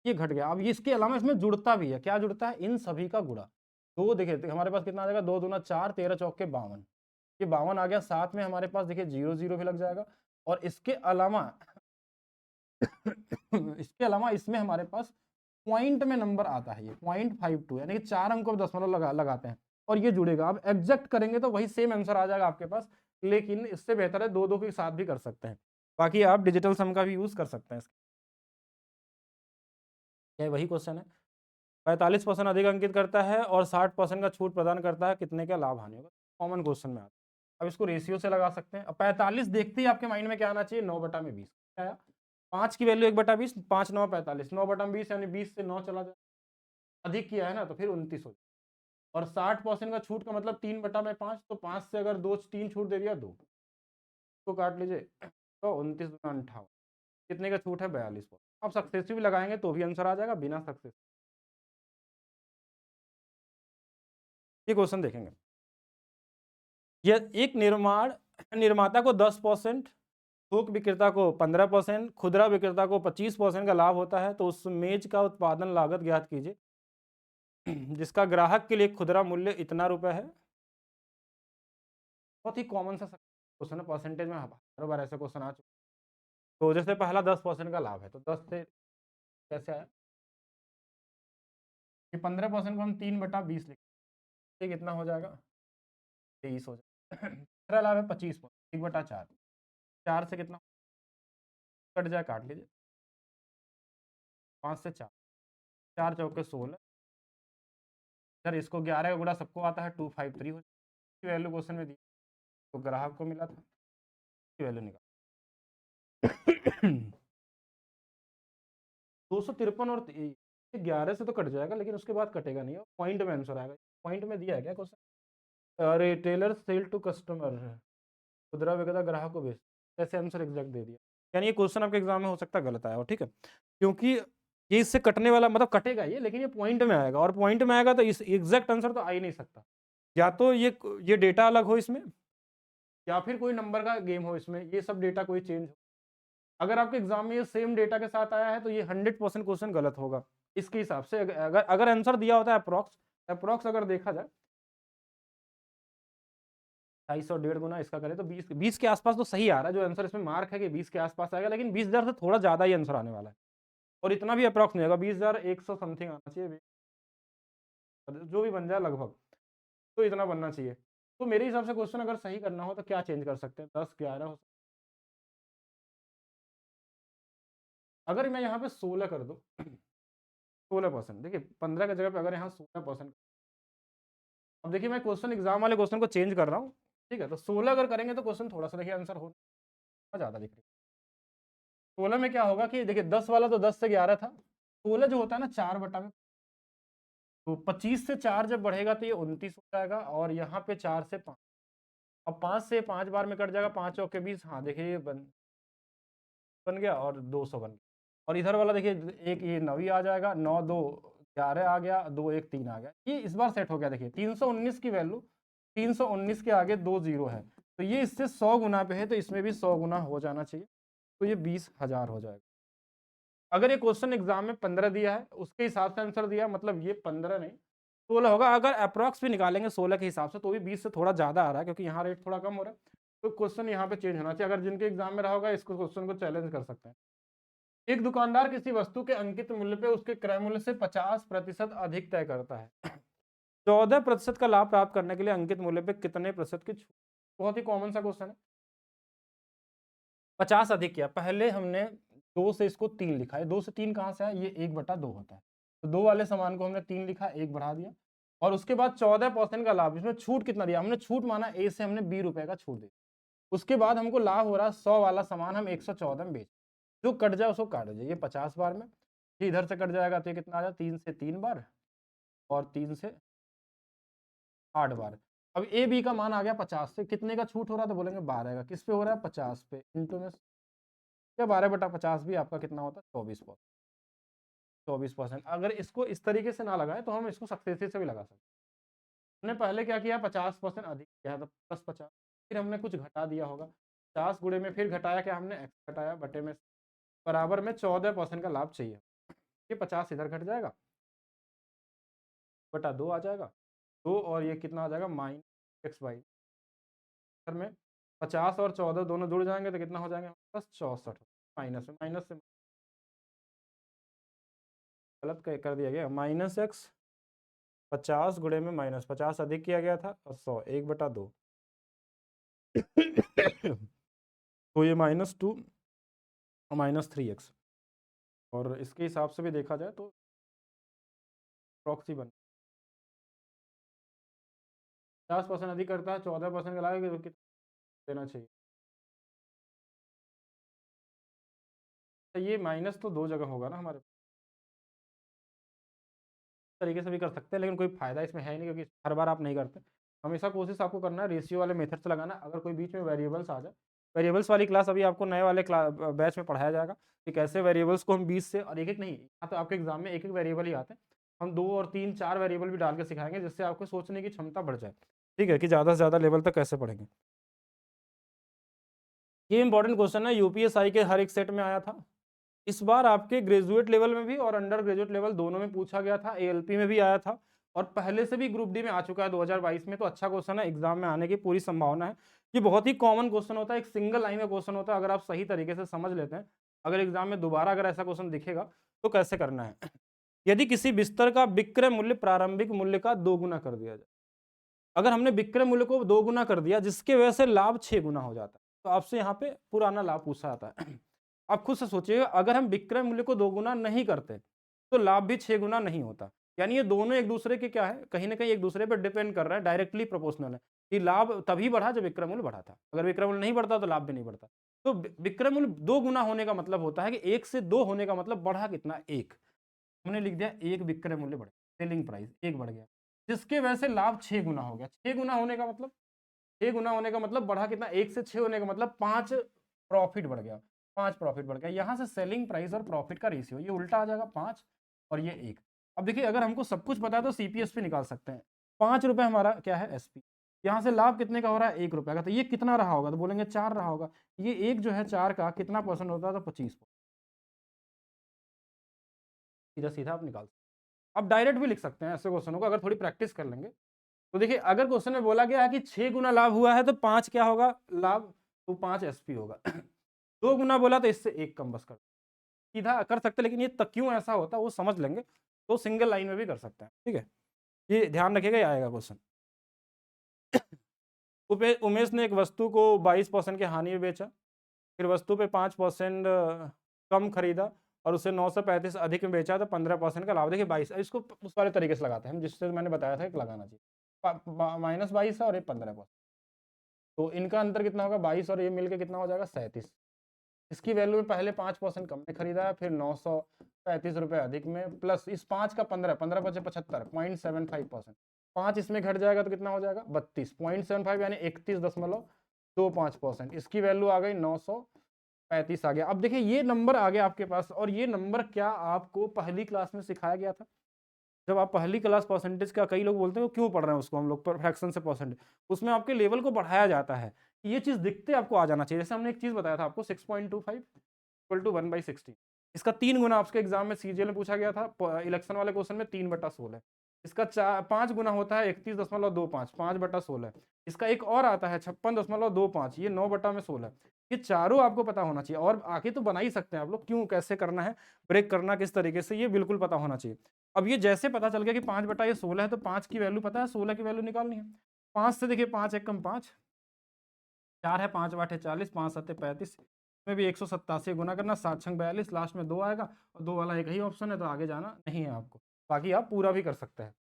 ये घट गया। अब इसके अलावा इसमें जुड़ता भी है, क्या जुड़ता है, इन सभी का गुणा, दो देखिए तो हमारे पास कितना आ जाएगा, 2 दूना 4 13 चौके 52, ये 52 आ गया, साथ में हमारे पास देखिए 0 भी लग जाएगा और इसके अलावा इसके अलावा इसमें हमारे पास पॉइंट में नंबर आता है, ये 0.52 यानी कि 4 अंकों में दशमलव लगाते हैं और ये जुड़ेगा। आप एग्जैक्ट करेंगे तो वही सेम आंसर आ जाएगा आपके पास, लेकिन इससे बेहतर है 2 2 के साथ भी कर सकते हैं। बाकी आप डिजिटल सम का भी यूज कर सकते हैं। क्या वही क्वेश्चन है, 45% अधिक अंकित करता है और 60% का छूट प्रदान करता है, कितने का लाभ हानि होगा? कॉमन क्वेश्चन में आता है। अब इसको रेशियो से लगा सकते हैं। अब 45 देखते ही आपके माइंड में क्या आना चाहिए, 9/20 क्या आया, 5 की वैल्यू 1/20, 5 9 45, 9/20 यानी 20 से 9 चला जाए, अधिक किया है ना तो फिर 29 हो जाए। और 60% का छूट का मतलब 3/5, तो 5 से अगर 2 3 छूट दे दिया 2 तो काट लीजिए, तो 29 × 58 कितने का छूट है, 42%। आप सक्सेसिव लगाएंगे तो भी आंसर आ जाएगा, बिना सक्सेस। ये क्वेश्चन देखेंगे, यह एक निर्माता को 10%, थोक विक्रेता को 15%, खुदरा विक्रेता को 25% का लाभ होता है, तो उस मेज का उत्पादन लागत ज्ञात कीजिए जिसका ग्राहक के लिए खुदरा मूल्य इतना रुपए है। बहुत ही कॉमन सा क्वेश्चन है, परसेंटेज में हर बार ऐसे क्वेश्चन आ चुके। तो जैसे पहला 10% का लाभ है, तो 10 से कैसे आया, ये 15% को हम 3/20 लिखते, कितना हो जाएगा, 23 हो जाएगा। दूसरा लाभ है 25%, 1/4, 4 से कितना कट जाए, काट लीजिए, 5 से 4, 4 चौके 16, सर इसको 11 का गुणा सबको आता है, 253 हो जाए। वैल्यू क्वेश्चन में दी तो ग्राहक को मिला था, वैल्यू निकाल 253 और 11 से तो कट जाएगा, लेकिन उसके बाद कटेगा नहीं, पॉइंट में आंसर आएगा। पॉइंट में दिया है क्या question, retailer sell to customer, खुदरा विक्रेता ग्राहक को बेच, ऐसे आंसर एग्जैक्ट दे दिया। यानी ये क्वेश्चन आपके एग्जाम में हो सकता है गलत आया हो, ठीक है, क्योंकि ये इससे कटने वाला मतलब कटेगा ये, लेकिन ये पॉइंट में आएगा, और पॉइंट में आएगा तो इस एग्जैक्ट आंसर तो आ ही नहीं सकता। या तो ये डेटा अलग हो इसमें, या फिर कोई नंबर का गेम हो इसमें, ये सब डेटा कोई चेंज हो। अगर आपके एग्जाम में ये सेम डेटा के साथ आया है तो ये 100% क्वेश्चन गलत होगा। इसके हिसाब से अगर आंसर दिया होता है अप्रोक्स अगर देखा जाए 250 और 1.5 गुना इसका करें तो 20 के आसपास तो सही आ रहा है। जो आंसर इसमें मार्क है कि 20 के आसपास आएगा, लेकिन 20,000 से थोड़ा ज्यादा ही आंसर आने वाला है, और इतना भी अप्रोक्स नहीं होगा, 20,100 समथिंग आना चाहिए, जो भी बन जाए लगभग, तो इतना बनना चाहिए। तो मेरे हिसाब से क्वेश्चन अगर सही करना हो तो क्या चेंज कर सकते हैं, 10 11 हो, अगर मैं यहाँ पे 16 कर दूं 16%, देखिए 15 की जगह पे अगर यहाँ 16%, अब देखिए मैं क्वेश्चन एग्जाम वाले क्वेश्चन को चेंज कर रहा हूँ, ठीक है, तो 16 अगर करेंगे तो क्वेश्चन थोड़ा सा देखिए आंसर हो ज्यादा दिख रही है। 16 में क्या होगा कि देखिए 10 वाला तो 10 से 11 था, 16 जो होता है ना 4 में, तो 25 से 4 जब बढ़ेगा तो ये 29 हो जाएगा, और यहाँ पे 4 से 5, अब 5 से 5 बार में कट जाएगा, 5 चौके 20, हाँ देखिए ये बन गया, और 200 बन गया। और इधर वाला देखिए एक ये 9 ही आ जाएगा, 9 2 11 आ गया, 2 1 3 आ गया, ये इस बार सेट हो गया। देखिए 319 की वैल्यू, 319 के आगे 2 0 है, तो ये इससे 100 गुना पे है, तो इसमें भी 100 गुना हो जाना चाहिए, तो ये 20,000 हो जाएगा। अगर ये क्वेश्चन एग्जाम में 15 दिया है, उसके हिसाब से आंसर दिया, मतलब ये 15 नहीं 16 होगा। अगर अप्रॉक्स भी निकालेंगे 16 के हिसाब से तो भी 20 से थोड़ा ज्यादा आ रहा है, क्योंकि यहाँ रेट थोड़ा कम हो रहा है, तो क्वेश्चन यहाँ पे चेंज होना चाहिए। अगर जिनके एग्जाम में रहा होगा इसको क्वेश्चन को चैलेंज कर सकते हैं। एक दुकानदार किसी वस्तु के अंकित मूल्य पे उसके क्रय मूल्य से 50% अधिक तय करता है, 14% का लाभ प्राप्त करने के लिए अंकित मूल्य पे कितने प्रतिशत की छूट। बहुत ही कॉमन सा क्वेश्चन है। 50 अधिक किया, पहले हमने 2 से इसको 3 लिखा है, 2 से 3 कहां से आया, ये 1/2 होता है, तो 2 वाले सामान को हमने 3 लिखा, 1 बढ़ा दिया, और उसके बाद 14% का लाभ, इसमें छूट कितना दिया हमने, छूट माना ए से हमने 20 रुपए का छूट दिया, उसके बाद हमको लाभ हो रहा है 100 वाला सामान हम 114 में बेच, जो कट जाए उसको काट दीजिए, ये 50 बार में, ये इधर से कट जाएगा तो ये कितना आ जाए, 3 से 3 बार और 3 से 8 बार। अब ए बी का मान आ गया 50 से, कितने का छूट हो रहा है, तो बोलेंगे 12 का, किस पे हो रहा है, 50 पे, इंटू में क्या 12/50 भी आपका कितना होता है, 24%। 24%। अगर इसको इस तरीके से ना लगाए तो हम इसको सक्सेसिव से भी लगा सकते हैं। हमने पहले क्या किया, 50% अधिक किया था, प्लस 50, फिर हमने कुछ घटा दिया होगा, 50 गुणे में फिर घटाया क्या हमने, एक्स घटाया बटे में, बराबर में 14% का लाभ चाहिए, ये 50 इधर घट जाएगा, बटा 2 आ जाएगा, 2 और ये कितना आ जाएगा, -x/, में 50 और 14 दोनों जुड़ जाएंगे तो कितना हो जाएंगे प्लस 64, माइनस से गलत कर दिया गया, माइनस एक्स 50 गुणे में माइनस 50 अधिक किया गया था और 100 1/2 तो ये -2 -3x और इसके हिसाब से भी देखा जाए तो प्रॉक्सी बन 50% अधिक करता है 14% का लाएगा तो कितना देना चाहिए। तो ये माइनस तो 2 जगह होगा ना हमारे तरीके से भी कर सकते हैं, लेकिन कोई फायदा इसमें है ही नहीं क्योंकि हर बार आप नहीं करते। हमेशा कोशिश आपको करना है रेशियो वाले मेथड से लगाना। अगर कोई बीच में वेरिएबल्स आ जाए, वेरिएबल्स वाली क्लास अभी आपको नए वाले बैच में पढ़ाया जाएगा कि कैसे वेरिएबल्स को हम 20 से और एक नहीं, यहाँ तो आपके एग्जाम में एक वेरिएबल ही आते हैं, हम 2 और 3 4 वेरिएबल भी डाल के सिखाएंगे जिससे आपको सोचने की क्षमता बढ़ जाए। ठीक है कि ज़्यादा से ज़्यादा लेवल तक कैसे पढ़ेंगे। ये इंपॉर्टेंट क्वेश्चन है, यूपीएसआई के हर एक सेट में आया था। इस बार आपके ग्रेजुएट लेवल में भी और अंडर ग्रेजुएट लेवल दोनों में पूछा गया था, एएलपी में भी आया था और पहले से भी ग्रुप डी में आ चुका है 2022 में। तो अच्छा क्वेश्चन है, एग्जाम में आने की पूरी संभावना है। ये बहुत ही कॉमन क्वेश्चन होता है, एक सिंगल लाइन का क्वेश्चन होता है। अगर आप सही तरीके से समझ लेते हैं, अगर एग्जाम में दोबारा अगर ऐसा क्वेश्चन दिखेगा तो कैसे करना है। यदि किसी बिस्तर का विक्रय मूल्य प्रारंभिक मूल्य का 2 गुना कर दिया जाए, अगर हमने विक्रय मूल्य को 2 गुना कर दिया जिसके वजह से लाभ 6 गुना हो जाता है, तो आपसे यहाँ पे पुराना लाभ पूछा जाता है। आप खुद से सोचिएगा, अगर हम विक्रय मूल्य को 2 गुना नहीं करते तो लाभ भी 6 गुना नहीं होता। यानी ये दोनों एक दूसरे के क्या है, कहीं ना कहीं एक दूसरे पर डिपेंड कर रहा है, डायरेक्टली प्रोपोर्शनल है कि लाभ तभी बढ़ा जब विक्रय मूल्य बढ़ा था, अगर विक्रय मूल्य नहीं बढ़ता तो लाभ भी नहीं बढ़ता। तो विक्रय मूल्य 2 गुना होने का मतलब होता है कि 1 से 2 होने का मतलब बढ़ा कितना, 1। हमने लिख दिया 1 विक्रय मूल्य बढ़, सेलिंग प्राइस 1 बढ़ गया, जिसके वजह से लाभ 6 गुना हो गया। 6 गुना होने का मतलब 6 गुना होने का मतलब बढ़ा कितना, 1 से 6 होने का मतलब 5 प्रॉफिट बढ़ गया, 5 प्रॉफिट बढ़ गया। यहाँ से सेलिंग प्राइस और प्रॉफिट का रेशियो ये उल्टा आ जाएगा, 5 और ये 1। अब देखिए, अगर हमको सब कुछ पता है तो सीपीएसपी निकाल सकते हैं। 5 रुपए हमारा क्या है, एसपी। यहाँ से लाभ कितने का हो रहा है, 1 रुपए का, तो ये कितना रहा होगा, तो बोलेंगे 4 रहा होगा। ये एक जो है 4 का कितना परसेंट होता है, तो 25%। सीधा सीधा आप निकाल सकते हैं। अब डायरेक्ट भी लिख सकते हैं ऐसे क्वेश्चनों को, अगर थोड़ी प्रैक्टिस कर लेंगे तो देखिए, अगर क्वेश्चन में बोला गया है कि 6 गुना लाभ हुआ है तो 5 क्या होगा लाभ, तो 5 एसपी होगा। 2 गुना बोला तो इससे 1 कम बस कर, सीधा कर सकते हैं। लेकिन ये क्यों ऐसा होता है वो समझ लेंगे तो सिंगल लाइन में भी कर सकते हैं। ठीक है, ये ध्यान रखिएगा, ये आएगा क्वेश्चन। उमेश ने एक वस्तु को 22% की हानि में बेचा, फिर वस्तु पे 5% कम खरीदा और उसे 935 अधिक में बेचा तो 15% का लाभ। देखिए 22, इसको उस वाले तरीके से लगाते हैं हम जिससे मैंने बताया था कि लगाना चाहिए। -22 है और ये 15%, तो इनका अंतर कितना होगा, 22 और ये मिलके कितना हो जाएगा, 37। इसकी वैल्यू में पहले 5% कम में खरीदा है, फिर 935 रुपये अधिक में, प्लस इस 5 का 15, 15 बचे 75, 0.75%। 5 इसमें घट जाएगा तो कितना हो जाएगा, 32, 0.75 यानी 31.25%। इसकी वैल्यू आ गई 935 आ गया। अब देखिए ये नंबर आ गया आपके पास, और ये नंबर क्या आपको पहली क्लास में सिखाया गया था। जब आप पहली क्लास परसेंटेज का, कई लोग बोलते हैं क्यों पढ़ रहे हैं उसको हम लोग, फ्रैक्शन से परसेंटेज, उसमें आपके लेवल को बढ़ाया जाता है। ये चीज दिखते आपको आ जाना चाहिए। जैसे हमने एक चीज बताया था आपको, 6.25 इक्वल टू 1/16, इसका 3 गुना आपके एग्जाम में सीजीएल में पूछा गया था, इलेक्शन वाले क्वेश्चन में 3/16। इसका 5 गुना होता है 31.25, 5/16। इसका एक और आता है 56.25, ये 9/16। ये चारों आपको पता होना चाहिए, और आके तो बना ही सकते हैं आप लोग, क्यों कैसे करना है, ब्रेक करना किस तरीके से, ये बिल्कुल पता होना चाहिए। अब ये जैसे पता चल गया कि 5/16 है तो 5 की वैल्यू पता है, 16 की वैल्यू निकालनी है। 5 से देखिए 5 एक कम 5, 4 है, 5 8 40, 5 7 35, में भी 187 गुना करना, 7 6 42, लास्ट में 2 आएगा और 2 वाला एक ही ऑप्शन है तो आगे जाना नहीं है आपको। बाकी आप पूरा भी कर सकते हैं।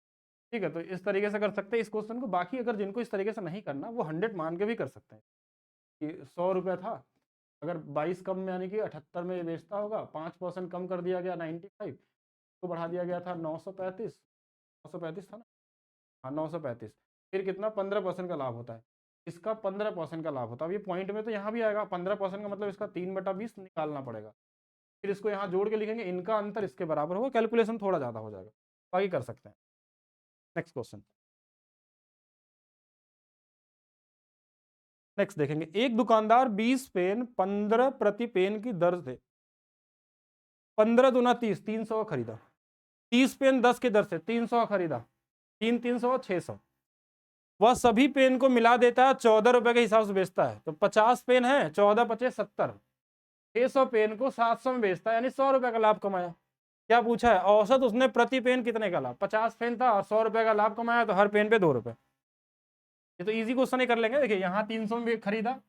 ठीक है, तो इस तरीके से कर सकते हैं इस क्वेश्चन को। बाकी अगर जिनको इस तरीके से नहीं करना, वो 100 मान के भी कर सकते हैं कि 100 रुपये था, अगर 22 कम में यानी कि 78 में ये बेचता होगा, 5% कम कर दिया गया 95 को बढ़ा दिया गया था 935, 935 था ना, हाँ 935, फिर कितना 15% का लाभ होता है, इसका 15% का लाभ होता है। अब ये पॉइंट में तो यहाँ भी आएगा 15% का मतलब इसका 3/20 निकालना पड़ेगा, फिर इसको यहाँ जोड़ के लिखेंगे, इनका अंतर इसके बराबर होगा, कैलकुलेशन थोड़ा ज़्यादा हो जाएगा, बाकी कर सकते हैं। नेक्स्ट क्वेश्चन, नेक्स्ट देखेंगे, एक दुकानदार 20 पेन 15 प्रति पेन की दर से 15 दूना 30, 300 का खरीदा। 30 पेन 10 की दर से 300 का खरीदा, 3 300 600। वह सभी पेन को मिला देता है, 14 रुपए के हिसाब से बेचता है। तो 50 पेन है, 14 पचे 70, 600 पेन को 700 में बेचता है, यानी 100 रुपए का लाभ कमाया। क्या पूछा है? औसत उसने प्रति पेन कितने का लाभ, 50 पेन था और 100 रुपए का लाभ कमाया, तो हर पेन पे 2 रुपए। ये तो इजी क्वेश्चन ही कर लेंगे। देखिए यहाँ 300 में खरीदा,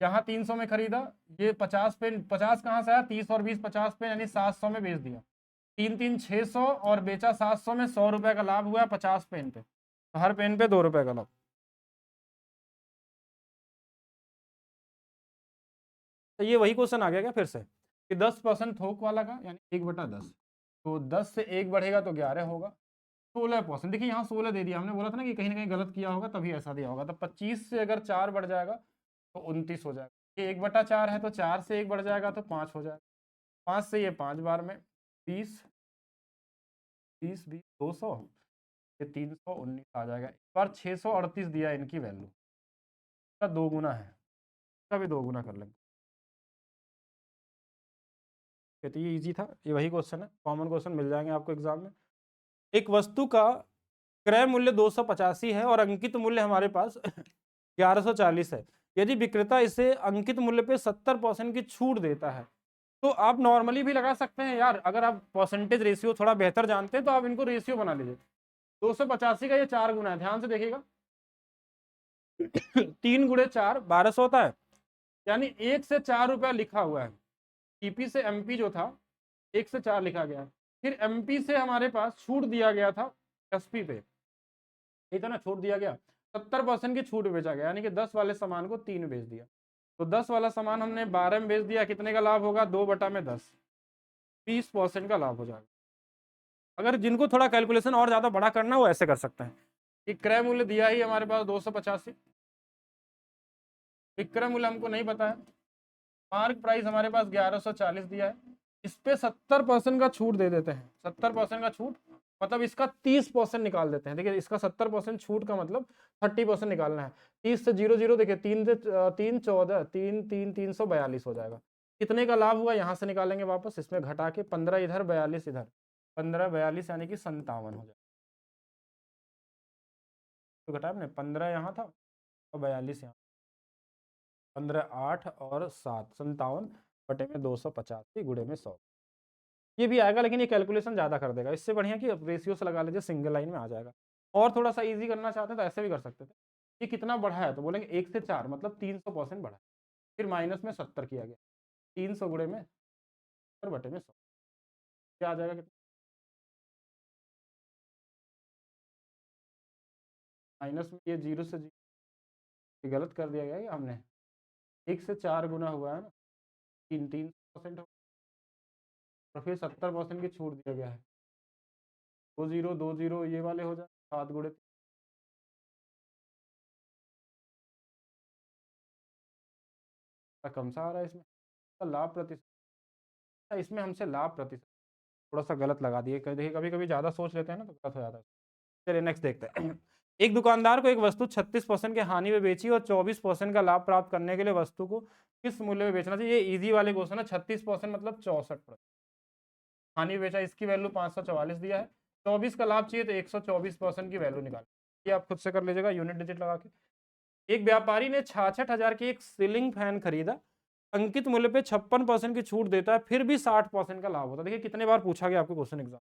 यहाँ 300 में खरीदा, ये 50 पेन, 50 कहाँ से आया, 30 और 20 50 पेन, यानी 700 में बेच दिया। 3 3 600 और बेचा 700 में, 100 रुपए का लाभ हुआ 50 पेन पे, तो हर पेन पे 2 रुपए का लाभ। तो ये वही क्वेश्चन आ गया क्या फिर से कि 10% थोक वाला का, यानी 1/10, तो 10 से 1 बढ़ेगा तो 11 होगा। 16%, देखिए यहाँ 16 दे दिया, हमने बोला था ना कि कहीं ना कहीं गलत किया होगा तभी ऐसा दिया होगा। तो 25 से अगर 4 बढ़ जाएगा तो 29 हो जाएगा। ये 1/4 है, तो 4 से 1 बढ़ जाएगा तो 5 हो जाएगा। 5 से ये 5 बार में 20, 20 20 200, ये 319 आ जाएगा। इस बार 638 दिया इनकी वैल्यू, इसका 2 गुना है, इसका भी 2 गुना कर लेंगे। तो ये इजी था, ये वही क्वेश्चन है, कॉमन क्वेश्चन मिल जाएंगे आपको एग्जाम में। एक वस्तु का क्रय मूल्य 285 है और अंकित मूल्य हमारे पास 1140 है। यदि विक्रेता इसे अंकित मूल्य पे 70% की छूट देता है, तो आप नॉर्मली भी लगा सकते हैं यार, अगर आप परसेंटेज रेशियो थोड़ा बेहतर जानते हैं तो आप इनको रेशियो बना लीजिए। 285 का ये 4 गुना है, ध्यान से देखिएगा। 3 गुणे 4 1200 होता है, यानी 1 से 4 रुपया लिखा हुआ है। टीपी से एमपी जो था 1 से 4 लिखा गया है, फिर एमपी से हमारे पास छूट दिया गया था एसपी पे, ठीक है ना, छूट दिया गया 70% की छूट बेचा गया, यानी कि 10 वाले सामान को 3 बेच दिया। तो 10 वाला सामान हमने 12 में बेच दिया, कितने का लाभ होगा, 2/10, 20% का लाभ हो जाएगा। अगर जिनको थोड़ा कैलकुलेशन और ज्यादा बड़ा करना हो ऐसे कर सकते हैं कि क्रय मूल्य दिया ही हमारे पास 285, विक्रय मूल्य हमको नहीं पता है, मार्क प्राइस हमारे पास 1140 दिया है, इस पे 70% का छूट दे देते हैं। 70% का छूट मतलब इसका 30% निकाल देते हैं। देखिए इसका 70% छूट का मतलब 30% निकालना है। 30 से 0 0, देखिए 3 से 3 14, 3 3 342 हो जाएगा। कितने का लाभ हुआ यहाँ से निकालेंगे वापस, इसमें घटा के 15 इधर 42 इधर, 15 42 यानी कि 57 हो जाएगा। तो घटाया हमने, 15 यहाँ था और 42 यहाँ, 15 8 और 7 57 बटे में 285 गुणे में 100, ये भी आएगा। लेकिन ये कैलकुलेशन ज़्यादा कर देगा, इससे बढ़िया कि रेशियो से लगा लीजिए, सिंगल लाइन में आ जाएगा। और थोड़ा सा इजी करना चाहते हैं तो ऐसे भी कर सकते थे। ये कितना बढ़ा है, तो बोलेंगे 1 से 4 मतलब 300% बढ़ा, फिर माइनस में 70 किया गया, 300 गुणे में 70 बटे में 100, क्या आ जाएगा, कितना, माइनस में ये 0 से 0, ये गलत कर दिया गया है हमने, 1 से 4 गुना हुआ है ना, 3% हो, और फिर 70% की छूट दिया गया है, 2 0 2 0 ये वाले हो जाए, 7 गुणे कम सा आ रहा है इसमें, लाभ प्रतिशत, इसमें हमसे लाभ प्रतिशत थोड़ा सा गलत लगा दिए। देखिए कभी कभी ज़्यादा सोच लेते हैं ना तो गलत हो जाता है। चलिए नेक्स्ट देखते हैं। एक दुकानदार को एक वस्तु 36% के हानि में बेची और 24% का लाभ प्राप्त करने के लिए वस्तु को किस मूल्य में बेचना चाहिए। ये इजी वाले क्वेश्चन है। 36% मतलब 64%, हानि बेचा, इसकी वैल्यू 544 दिया है, 24 का लाभ चाहिए तो 124% की वैल्यू निकाल, ये आप खुद से कर लीजिएगा यूनिट डिजिट लगा के। एक व्यापारी ने 66,000 की एक सीलिंग फैन खरीदा, अंकित मूल्य पे 56% की छूट देता है, फिर भी 60% का लाभ होता है। देखिए कितने बार पूछा गया आपको क्वेश्चन एग्जाम,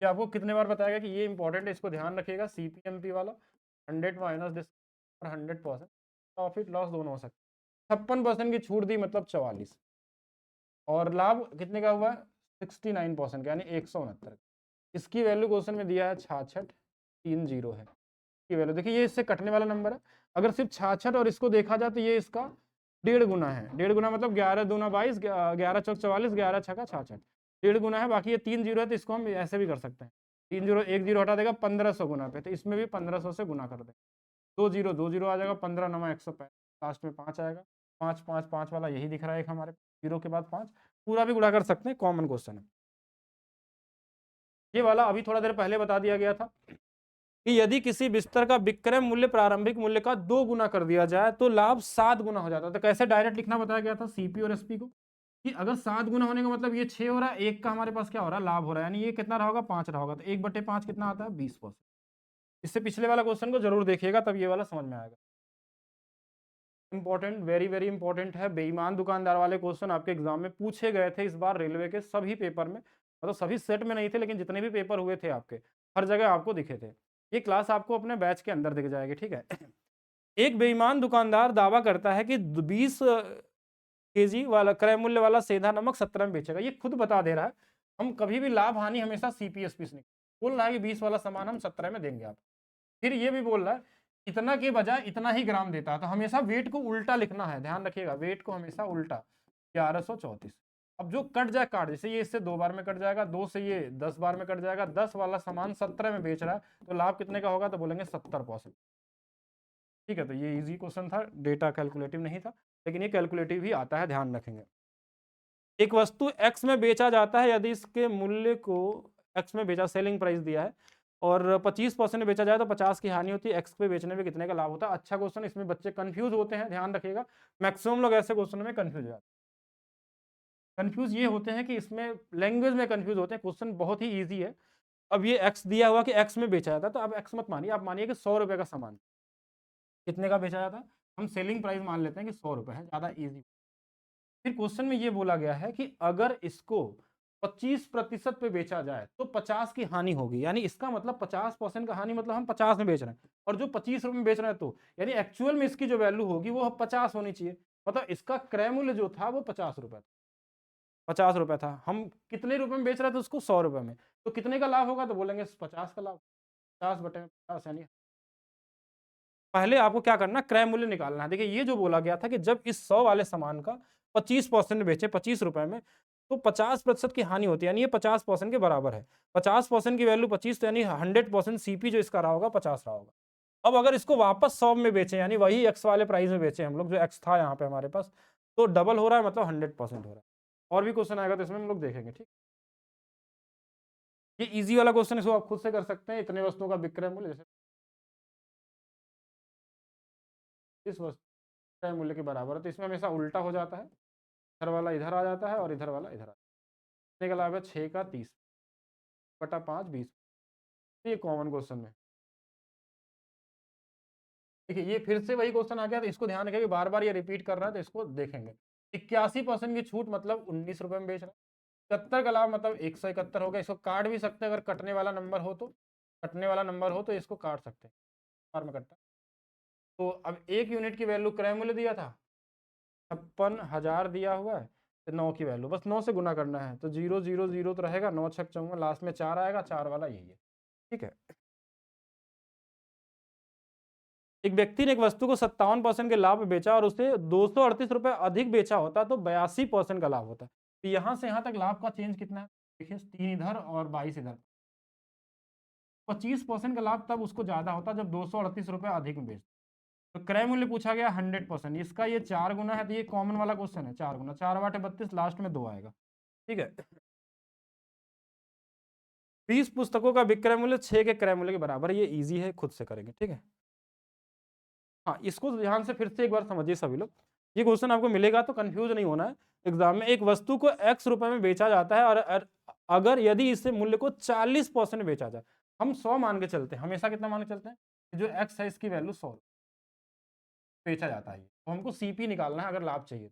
ये आपको कितने बार बताया गया कि ये इंपॉर्टेंट है, इसको ध्यान रखिएगा। सीपीएमपी वाला 100 माइनस दिस और 100%, प्रॉफिट लॉस दोनों हो सकते हैं। 56% की छूट दी मतलब 44, और लाभ कितने का हुआ है 69% का, यानी 169। इसकी वैल्यू क्वेश्चन में दिया है 6630 है की वैल्यू। देखिए ये इससे कटने वाला नंबर है, अगर सिर्फ 66 और इसको देखा जाए तो ये इसका 1.5 गुना है। 1.5 गुना मतलब 11 दूना 22, 11 चौक 44, 11 छका 66, 1.5 गुना है। बाकी ये 3 जीरो है तो इसको हम ऐसे भी कर सकते हैं, 3 जीरो 1 जीरो हटा देगा 1500 गुना पे, तो इसमें भी 1500 से गुना कर दें, 2 जीरो आ जाएगा, 15 नमा 165, लास्ट में 5 आएगा, 5 5 5 वाला यही दिख रहा है एक हमारे, जीरो के बाद 5, पूरा भी गुणा कर सकते हैं, कॉमन क्वेश्चन है ये वाला। अभी थोड़ा देर पहले बता दिया गया था कि यदि किसी बिस्तर का विक्रय मूल्य प्रारंभिक मूल्य का 2 गुना कर दिया जाए तो लाभ 7 गुना हो जाता है। तो कैसे डायरेक्ट लिखना बताया गया था सीपी और एसपी को, कि अगर 7 गुना होने का मतलब ये 6 हो रहा है, एक का हमारे पास क्या हो रहा है, लाभ हो रहा है, यानी ये कितना रहा होगा 5 रहा होगा, तो 1/5 कितना आता है 20%। इससे पिछले वाला क्वेश्चन को जरूर देखिएगा, तब ये वाला समझ में आएगा। इंपॉर्टेंट, वेरी वेरी इंपॉर्टेंट है। बेईमान दुकानदार वाले क्वेश्चन आपके एग्जाम में पूछे गए थे इस बार रेलवे के सभी पेपर में, मतलब सभी सेट में नहीं थे, लेकिन जितने भी पेपर हुए थे आपके हर जगह आपको दिखे थे। ये क्लास आपको अपने बैच के अंदर दिख जाएगी, ठीक है। एक बेईमान दुकानदार दावा करता है कि 20 केजी वाला क्रय मूल्य वाला सेंधा नमक 17 में बेचेगा। ये खुद बता दे रहा है, हम कभी भी लाभ हानि हमेशा सीपीएसपी से बोल रहा है कि 20 वाला सामान हम 17 में देंगे आप। फिर ये भी बोल रहा है इतना के बजाय इतना ही ग्राम देता है, तो हमेशा वेट को उल्टा लिखना है, ध्यान रखिएगा, वेट को हमेशा उल्टा। 1134। अब जो कट जाए काट, जैसे ये इससे 2 बार में कट जाएगा, 2 से ये 10 बार में कट जाएगा, 10 वाला सामान 17 में बेच रहा है, तो लाभ कितने का होगा, तो बोलेंगे 70%। ठीक है, तो ये इजी क्वेश्चन था, डेटा कैलकुलेटिव नहीं था, लेकिन ये कैलकुलेटिव ही आता है, ध्यान रखेंगे। एक वस्तु एक्स में बेचा जाता है, यदि इसके मूल्य को एक्स में बेचा, सेलिंग प्राइस दिया है, और 25% में बेचा जाए तो 50 की हानि होती है, एक्स पे बेचने में कितने का लाभ होता है। अच्छा क्वेश्चन, इसमें बच्चे कंफ्यूज होते हैं, ध्यान रखिएगा, मैक्सिमम लोग ऐसे क्वेश्चन में कंफ्यूज हो जाते हैं। कंफ्यूज ये होते हैं कि इसमें लैंग्वेज में कंफ्यूज होते हैं, क्वेश्चन बहुत ही ईजी है। अब ये एक्स दिया हुआ कि एक्स में बेचा जाता है, तो अब एक्स मत मानिए, आप मानिए कि 100 रुपए का सामान कितने का बेचा जाता है, हम सेलिंग प्राइस मान लेते हैं कि 100 रुपए है, ज्यादा ईजी। फिर क्वेश्चन में ये बोला गया है कि अगर इसको 25% पे बेचा जाए तो 50 की हानि होगी, यानी इसका मतलब 50% का हानि, मतलब हम 50 में बेच रहे हैं, और जो 25 रुपए में बेच रहे हैं, तो यानी एक्चुअल में इसकी जो वैल्यू होगी वो 50 होनी चाहिए, मतलब इसका क्रय मूल्य जो था वो 50 रुपए था, 50 रुपए था, हम कितने रुपए में बेच रहे थे उसको, 100 रुपए में, तो कितने का लाभ होगा, तो बोलेंगे 50 का लाभ, 50/50, यानी पहले आपको क्या करना, क्रय मूल्य निकालना है। देखिए ये जो बोला गया था कि जब इस 100 वाले सामान का 25% में बेचे 25 रुपए में, तो 50% की हानि होती है, यानी ये 50% के बराबर है। 50% की वैल्यू 25, तो यानी 100% सीपी जो इसका रहा होगा 50 रहा होगा। अब अगर इसको वापस 100 में बेचे, यानी वही एक्स वाले प्राइस में बेचे हम लोग, जो एक्स था यहाँ पे हमारे पास, तो डबल हो रहा है, मतलब 100% हो रहा है। और भी क्वेश्चन आएगा तो इसमें हम लोग देखेंगे, ठीक। ये इजी वाला क्वेश्चन, इसको आप खुद से कर सकते हैं। इतने वस्तुओं का विक्रय मूल्य, जैसे इस वस्तु क्रय मूल्य के बराबर है, तो इसमें हमेशा उल्टा हो जाता है, इधर वाला इधर आ जाता है और इधर वाला इधर आ जाता है। कितने का लाभ है, 6 का 30/5 20। ये कॉमन क्वेश्चन में देखिए, ये फिर से वही क्वेश्चन आ गया, तो इसको ध्यान रखिए, बार बार ये रिपीट कर रहा है, तो इसको देखेंगे। 81% की छूट, मतलब 19 रुपए में बेच रहा है। 71 का लाभ, मतलब 171 हो गया। इसको काट भी सकते हैं, अगर कटने वाला नंबर हो तो, कटने वाला नंबर हो तो इसको काट सकते हैं, बार में कटता है। तो अब 1 यूनिट की वैल्यू क्रय मूल्य दिया था 56,000 दिया हुआ है, तो 9 की वैल्यू बस 9 से गुना करना है, तो 0 0 0 तो रहेगा, 9 6 54, लास्ट में 4 आएगा, 4 वाला यही है, ठीक है। एक व्यक्ति ने एक वस्तु को 57% के लाभ में बेचा और उसे 238 रुपए अधिक बेचा होता, तो 82% का लाभ होता। तो यहाँ से यहाँ तक लाभ का चेंज कितना है, देखिए 3 इधर और 22 इधर। 25% का लाभ तब उसको ज्यादा होता जब 238 रुपए अधिक में बेचता। तो क्रय मूल्य पूछा गया 100%, इसका ये 4 गुना है, तो ये कॉमन वाला क्वेश्चन है, 4 गुना, 4 8 32, लास्ट में 2 आएगा, ठीक है। 20 पुस्तकों का विक्रय मूल्य 6 के क्रय मूल्य के बराबर, ये इजी है, खुद से करेंगे, ठीक है। हाँ, इसको ध्यान से फिर से एक बार समझिए सभी लोग, ये क्वेश्चन आपको मिलेगा तो कंफ्यूज नहीं होना है एग्जाम में। एक वस्तु को x रुपए में बेचा जाता है, और अगर यदि इससे मूल्य को 40% में बेचा जाए, हम 100 मान के चलते हैं, हमेशा कितना मान के चलते हैं, जो x है इसकी वैल्यू 100 बेचा जाता है, तो हमको सीपी निकालना है अगर लाभ चाहिए।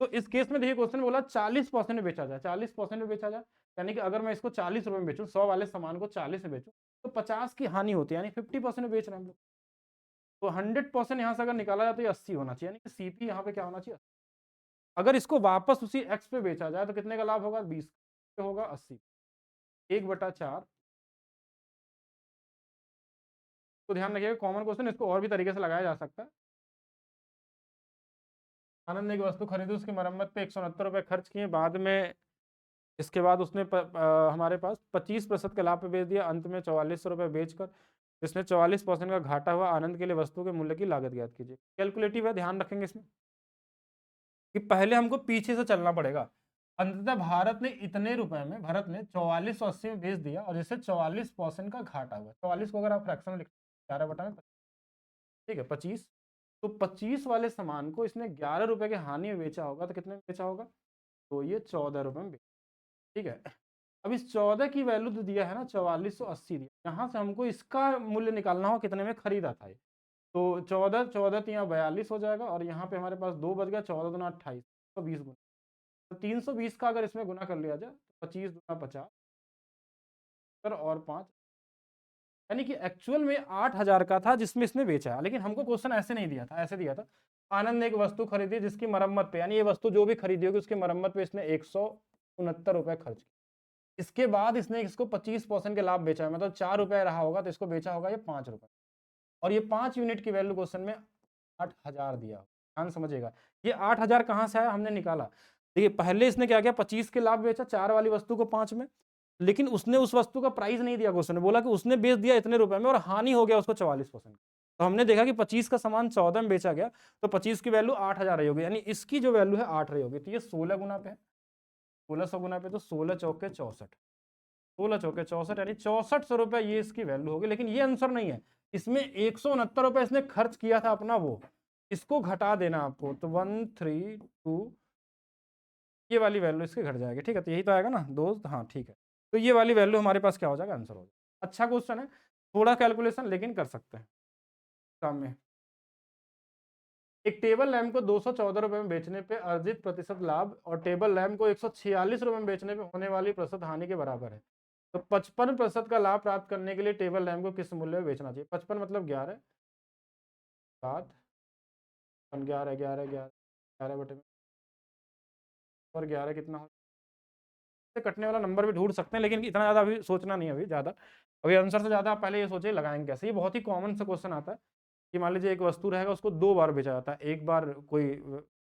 तो इस केस में देखिए क्वेश्चन बोला 40% में बेचा जाए, 40% में बेचा जाए, यानी कि अगर मैं इसको 40 रुपए में बेचूं, 100 वाले सामान को 40 में बेचूं, तो 50 की हानि होती है, यानी 50% में बेच रहे हैं हम लोग। तो 100% यहाँ से अगर निकाला जाए तो ये 80 होना चाहिए, यानी कि सीपी यहाँ पे क्या होना चाहिए। अगर इसको वापस उसी एक्स पे बेचा जाए तो कितने का लाभ होगा, 20 पे होगा 80, 1/4। तो ध्यान रखिएगा, कॉमन क्वेश्चन, इसको और भी तरीके से लगाया जा सकता है। आनंद ने एक वस्तु खरीदी, उसकी मरम्मत पे 169 रुपए खर्च किए, बाद में इसके बाद उसने हमारे पास 25% के लाभ पे बेच दिया, अंत में 4400 रुपए बेचकर जिसने 44% का घाटा हुआ। आनंद के लिए वस्तु के मूल्य की लागत ज्ञात कीजिए। कैलकुलेटिव है, ध्यान रखेंगे इसमें कि पहले हमको पीछे से चलना पड़ेगा। अंततः भारत ने इतने रुपए में, भरत ने 4480 में बेच दिया, और जिससे 44% का घाटा हुआ। 44 को अगर आप फ्रैक्शन में लिख 11/, ठीक है, 25, तो 25 वाले सामान को इसने 11 रुपए के हानि में बेचा होगा, तो कितने में बेचा होगा, तो ये 14 रुपए में बेचा, ठीक है। अब इस 14 की वैल्यू तो दिया है ना 4480 दिया, यहाँ से हमको इसका मूल्य निकालना हो कितने में खरीदा था ये। तो 14 14 तो यहाँ 42 हो जाएगा और यहाँ पे हमारे पास 2 बच गया, 14 दूना 28, 320 गुना। तो 320 का अगर इसमें गुना कर लिया जाए तो 25 दूना 50 और 5, यानी कि एक्चुअल में 8000 का था जिसमें इसने बेचा है। लेकिन हमको क्वेश्चन ऐसे नहीं दिया था, ऐसे दिया था आनंद ने एक वस्तु खरीदी जिसकी मरम्मत पे, यानी ये वस्तु जो भी खरीदी होगी उसकी मरम्मत पे इसने 169 रुपए खर्च किए। इसके बाद इसने इसको 25% के लाभ बेचा है, मतलब 4 रुपए रहा होगा तो इसको बेचा होगा ये 5 रुपए, और ये 5 यूनिट की वैल्यू क्वेश्चन में 8000 दिया। ध्यान समझिएगा, ये 8000 कहाँ से आया हमने निकाला। देखिए पहले इसने क्या किया, 25 के लाभ बेचा 4 वाली वस्तु को 5 में, लेकिन उसने उस वस्तु का प्राइस नहीं दिया क्वेश्चन ने, बोला कि उसने बेच दिया इतने रुपए में और हानि हो गया उसको 44%। तो हमने देखा कि 25 का सामान 14 में बेचा गया तो 25 की वैल्यू 8000 रही होगी, यानी इसकी जो वैल्यू है 8 रही होगी। तो ये 16 गुना पे है, 1600 गुना पे, तो 16 चौके 64, 16 चौके 64, यानी 6400 रुपए ये इसकी वैल्यू होगी। लेकिन ये आंसर नहीं है, इसमें 169 रुपए इसने खर्च किया था अपना, वो इसको घटा देना आपको, तो 132 ये वाली वैल्यू इसकी घट जाएगी। ठीक है, तो यही तो आएगा ना दोस्त, हाँ ठीक है। तो ये वाली वैल्यू हमारे पास क्या हो जाएगा, आंसर हो जाएगा। अच्छा क्वेश्चन है, थोड़ा कैलकुलेशन लेकिन कर सकते हैं काम में। एक टेबल लैम्प को 214 रुपए में बेचने पे अर्जित प्रतिशत लाभ और टेबल लैम्प को 146 रुपए में बेचने पे होने वाली प्रतिशत हानि के बराबर है। तो 55% का लाभ प्राप्त करने के लिए टेबल लैम्प को किस मूल्य में बेचना चाहिए। 55 मतलब 11, 7, 11, 11, 11, 11 बटे में और 11 कितना हो, कटने वाला नंबर भी ढूंढ सकते हैं, लेकिन इतना ज़्यादा अभी सोचना नहीं है, अभी ज़्यादा अभी आंसर से ज़्यादा पहले ये सोचे लगाएंगे कैसे। ये बहुत ही कॉमन सा क्वेश्चन आता है कि मान लीजिए एक वस्तु रहेगा उसको 2 बार बेचा जाता है, एक बार कोई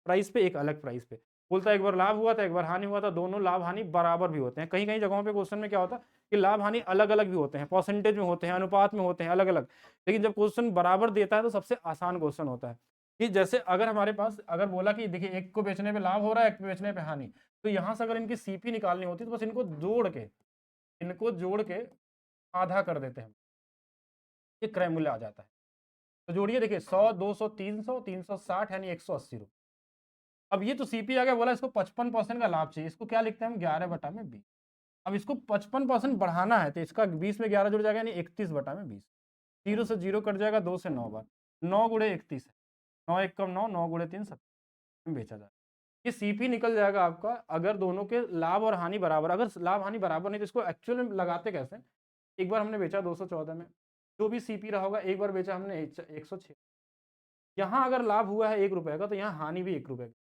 प्राइस पे, एक अलग प्राइस पे, बोलता है एक बार लाभ हुआ था एक बार हानि हुआ था, दोनों लाभ हानि बराबर भी होते हैं। कहीं कहीं जगहों पे क्वेश्चन में क्या होता है कि लाभ हानि अलग अलग भी होते हैं, परसेंटेज में होते हैं, अनुपात में होते हैं, अलग अलग। लेकिन जब क्वेश्चन बराबर देता है तो सबसे आसान क्वेश्चन होता है कि जैसे अगर हमारे पास अगर बोला कि देखिए एक को बेचने पे लाभ हो रहा है, एक को बेचने पे हानि, तो यहाँ से अगर इनकी सीपी निकालनी होती तो बस इनको जोड़ के आधा कर देते हैं, ये क्रय मूल्य आ जाता है। तो जोड़िए, देखिए 100, 200, 300, 360 यानी 180 रुपये। अब ये तो सीपी आ गया, बोला इसको 55% का लाभ चाहिए, इसको क्या लिखते हैं हम 11 बटा में 20। अब इसको 55% बढ़ाना है तो इसका 20 में 11 जुड़ जाएगा यानी 31 बटा में 20। 0 से 0 कट जाएगा, 2 से 9 बार, 9 गुणे 31 है, 9 एक कम 9, 9 गुणे 3 70 बेचा जाएगा। ये सीपी निकल जाएगा आपका अगर दोनों के लाभ और हानि बराबर। अगर लाभ हानि बराबर नहीं तो इसको एक्चुअल में लगाते कैसे, एक बार हमने बेचा 214 में, जो भी सीपी रहा होगा, एक बार बेचा हमने 106, यहाँ अगर लाभ हुआ है 1 रुपए का तो यहाँ हानि भी 1 रुपए का।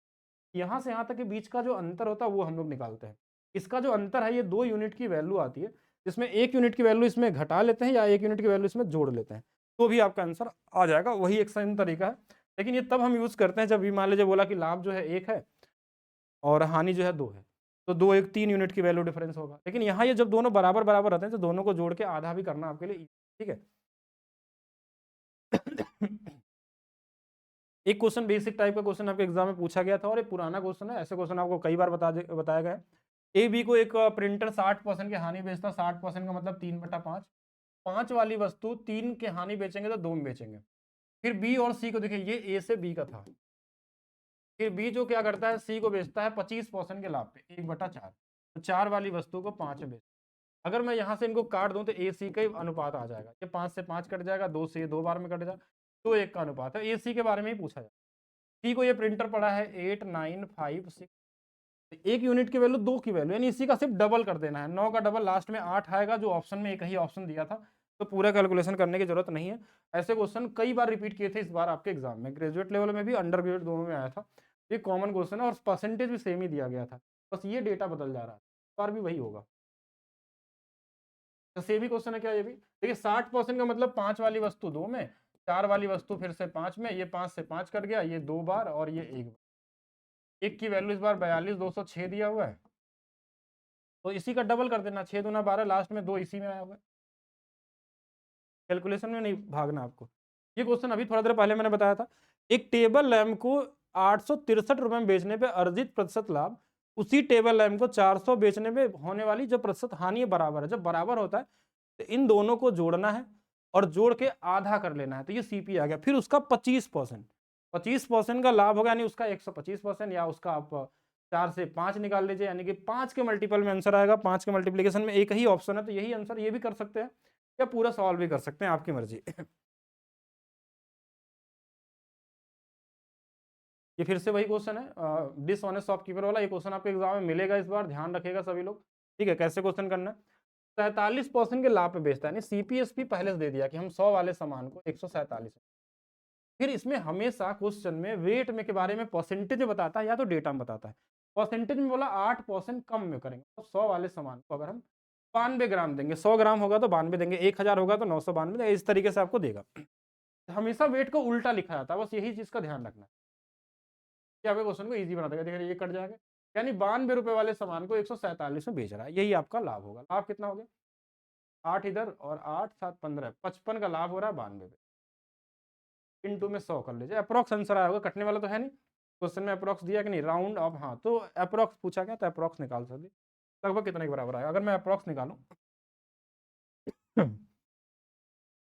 यहाँ से यहाँ तक के बीच का जो अंतर होता है वो हम लोग निकालते हैं। इसका जो अंतर है ये 2 यूनिट की वैल्यू आती है, जिसमें 1 यूनिट की वैल्यू इसमें घटा लेते हैं या 1 यूनिट की वैल्यू इसमें जोड़ लेते हैं, तो भी आपका आंसर आ जाएगा। वही एक सही तरीका है, लेकिन ये तब हम यूज करते हैं जब भी मान लीजिए बोला कि लाभ जो है 1 है और हानि जो है 2 है, तो 2 1 3 यूनिट की वैल्यू डिफरेंस होगा। लेकिन यहाँ ये जब दोनों बराबर बराबर रहते हैं तो दोनों को जोड़ के आधा भी करना आपके लिए, ठीक है। एक क्वेश्चन बेसिक टाइप का क्वेश्चन आपके एग्जाम में पूछा गया था और ये पुराना क्वेश्चन है, ऐसे क्वेश्चन आपको कई बार बताया गया है। ए बी को एक प्रिंटर 60% की हानि बेचता, 60% का मतलब 3/5, 5 वाली वस्तु 3 के हानि बेचेंगे तो 2 में बेचेंगे। फिर बी और सी को देखिए, ये ए से बी का था, फिर बी जो क्या करता है सी को बेचता है 25% के लाभ पे 1/4, तो 4 वाली वस्तु को 5 में बेच। अगर मैं यहाँ से इनको काट दूं तो ए सी का अनुपात आ जाएगा, ये 5 से 5 कट जाएगा, 2 से 2 बार में कट जाएगा, तो 1 का अनुपात है। ए सी के बारे में ही पूछा जाए। सी को ये प्रिंटर पड़ा है 8 9 5 6, 1 यूनिट की वैल्यू 2 की वैल्यू, यानी इसी का सिर्फ डबल कर देना है, 9 का डबल लास्ट में 8 आएगा, जो ऑप्शन में एक ही ऑप्शन दिया था, तो पूरा कैलकुलेशन करने की जरूरत नहीं है। ऐसे क्वेश्चन कई बार रिपीट किए थे इस बार आपके एग्जाम में, ग्रेजुएट लेवल में भी अंडर ग्रेजुएट दोनों में आया था। ये कॉमन क्वेश्चन है और परसेंटेज भी सेम ही दिया गया था, बस ये डेटा बदल जा रहा है, इस बार भी वही होगा। तो सेम ही क्वेश्चन है क्या ये भी, देखिए 60% का मतलब 5 वाली वस्तु 2 में, 4 वाली वस्तु फिर से 5 में, ये 5 से 5 कट गया, ये 2 बार और ये 1 बार। एक की वैल्यू इस बार 42 206 दिया हुआ है, तो इसी का डबल कर देना, 6 दूना 12, लास्ट में 2 इसी में आया हुआ है, कैलकुलेशन में नहीं भागना आपको। ये क्वेश्चन अभी थोड़ा देर पहले मैंने बताया था, एक टेबल लैम्प को 863 रुपए में बेचने पे अर्जित प्रतिशत लाभ उसी टेबल लैम्प को 400 बेचने में होने वाली जो प्रतिशत हानि बराबर है। जब बराबर होता है तो इन दोनों को जोड़ना है और जोड़ के आधा कर लेना है, तो ये सीपी आ गया। फिर उसका 25% का लाभ होगा, यानी उसका 125%, या उसका आप 4 से 5 निकाल लीजिए, यानी कि 5 के मल्टीपल में आंसर आएगा। 5 के मल्टीप्लीकेशन में एक ही ऑप्शन है, तो यही आंसर ये भी कर सकते हैं। या पूरा सवाल भी कर सकते हैं, आपकी मर्जी। ये फिर से वही क्वेश्चन है, डिसऑनेस्ट शॉपकीपर वाला। ये क्वेश्चन आपके एग्जाम में मिलेगा इस बार, ध्यान रखिएगा सभी लोग, ठीक है। कैसे क्वेश्चन करना है, 47% के लाभ पे बेचता है, यानी सीपीएसपी पहले से दे दिया कि हम 100 वाले सामान को 147। फिर इसमें हमेशा क्वेश्चन में वेट में के बारे में परसेंटेज बताता है या तो डेटा में बताता है। परसेंटेज में बोला 8% कम में करेंगे, तो 100 वाले सामान को अगर हम 92 ग्राम देंगे, 100 ग्राम होगा तो 92 देंगे, 1000 होगा तो 992, इस तरीके से आपको देगा। हमेशा वेट को उल्टा लिखा जाता है, बस यही चीज का ध्यान रखना है कि आपके क्वेश्चन को ईजी बना देगा। देखिए ये कट जाएगा, यानी 92 रुपए वाले सामान को 147 में बेच रहा है, यही आपका लाभ होगा। लाभ कितना हो गया, 8 इधर और 8 7 15, 55 का लाभ हो रहा है 92 पे, इंटू में 100 कर लीजिए, अप्रॉक्स आंसर आया होगा, कटने वाला तो है नहीं। क्वेश्चन में अप्रॉक्स दिया कि नहीं, राउंड ऑफ, हाँ तो अप्रॉक्स पूछा गया तो अप्रॉक्स निकाल सकते, लगभग कितने के बराबर आएगा। अगर मैं अप्रॉक्स निकालूं,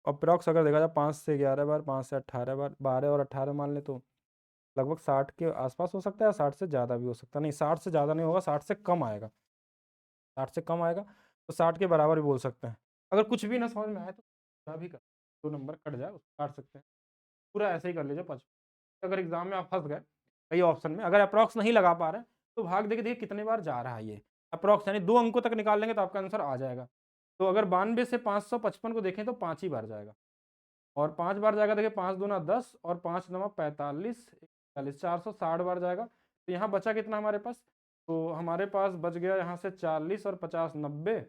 अप्रॉक्स अगर देखा जाए 5 से 11 बार, 5 से 18 बार, 12 और 18 मान ले तो लगभग 60 के आसपास हो सकता है, 60 से ज़्यादा भी हो सकता है। नहीं, 60 से ज़्यादा नहीं होगा, 60 से कम आएगा, 60 से कम आएगा तो 60 के बराबर भी बोल सकते हैं। अगर कुछ भी ना समझ में आए तो भी कर, 2 नंबर कट जाए उसको काट सकते हैं, पूरा ऐसे ही कर लीजिए 5। अगर एग्जाम में आप फंस गए कई ऑप्शन में, अगर अप्रॉक्स नहीं लगा पा रहे तो भाग देखिए कितने बार जा रहा है ये अप्रॉक्स, यानी 2 अंकों तक निकाल लेंगे तो आपका आंसर आ जाएगा। तो अगर 92 से 555 को देखें तो 5 ही बार जाएगा, और 5 बार जाएगा, देखिए 5 दूना 10 और 5 नवा 45, 460 बार जाएगा। तो यहाँ बचा कितना हमारे पास, तो हमारे पास बच गया यहाँ से 40 और 50 90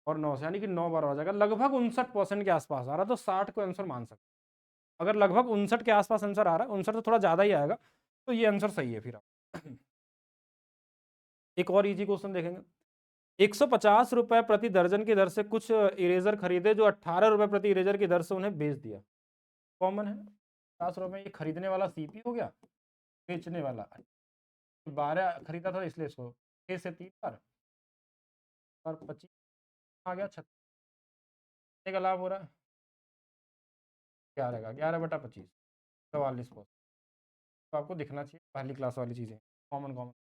और 9 से, यानी कि 9 बार हो जाएगा, लगभग 59% के आसपास आ रहा है, तो 60 को आंसर मान सकते। अगर लगभग 59 के आसपास आंसर आ रहा है, 59 तो थोड़ा ज़्यादा ही आएगा, तो ये आंसर सही है फिर आप। एक और इजी क्वेश्चन देखेंगे, 150 रुपए प्रति दर्जन की दर से कुछ इरेजर खरीदे जो 18 रुपए प्रति इरेजर की दर से उन्हें बेच दिया। कॉमन है, 50 रुपए ये खरीदने वाला सीपी हो गया, बेचने वाला 12 खरीदा था इसलिए इसको 6 से 3 बार और 25 आ गया, 36 का लाभ हो रहा है, 11 का 11/25, 44 को। तो आपको दिखना चाहिए पहली क्लास वाली चीज़ें, कॉमन कॉमन।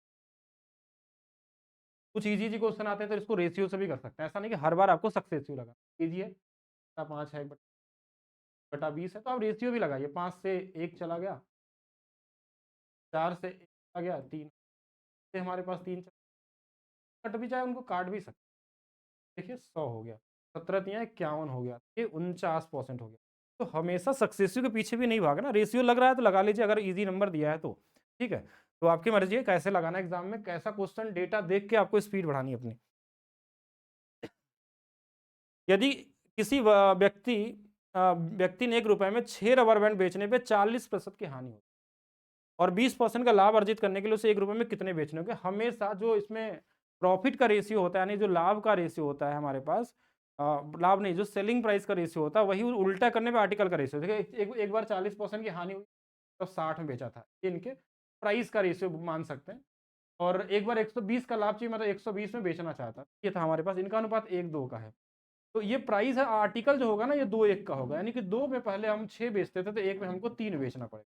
कुछ इजी इजी क्वेश्चन आते हैं तो इसको रेशियो से भी कर सकते हैं, ऐसा नहीं कि हर बार आपको सक्सेसिव लगा। इजी है, 5 है 1/20 है, तो आप रेशियो भी लगाइए, 5 से 1 चला गया, 4 से 1 आ गया, 3 से हमारे पास 3 कट भी जाए उनको काट भी सकते। देखिए 100 हो गया, 17 तिया 51 हो गया, ये 49% हो गया। तो हमेशा सक्सेसिव के पीछे भी नहीं भागना, रेशियो लग रहा है तो लगा लीजिए, अगर इजी नंबर दिया है तो ठीक है। तो आपकी मर्जी है कैसे लगाना एग्जाम में, कैसा क्वेश्चन, डेटा देख के आपको स्पीड बढ़ानी है अपनी। यदि किसी व्यक्ति ने 1 रुपए में 6 रबर बैंड बेचने पे 40% की हानि होती और 20% का लाभ अर्जित करने के लिए उसे 1 रुपए में कितने बेचने होंगे। हमेशा जो इसमें प्रॉफिट का रेशियो होता है, यानी जो लाभ का रेशियो होता है हमारे पास, लाभ नहीं, जो सेलिंग प्राइस का रेशियो होता है, वही उल्टा करने पे आर्टिकल का रेशियो। देखिए एक बार 40% की हानि हुई तो 60 में बेचा था, ये इनके प्राइस का रेशियो मान सकते हैं। और एक बार 120 का लाभ चाहिए, मतलब 120 में बेचना चाहता, ये था हमारे पास, इनका अनुपात 1:2 का है। तो ये प्राइस है, आर्टिकल जो होगा ना ये 2:1 का होगा, यानी कि 2 में पहले हम 6 बेचते थे तो 1 में हमको 3 बेचना पड़ेगा,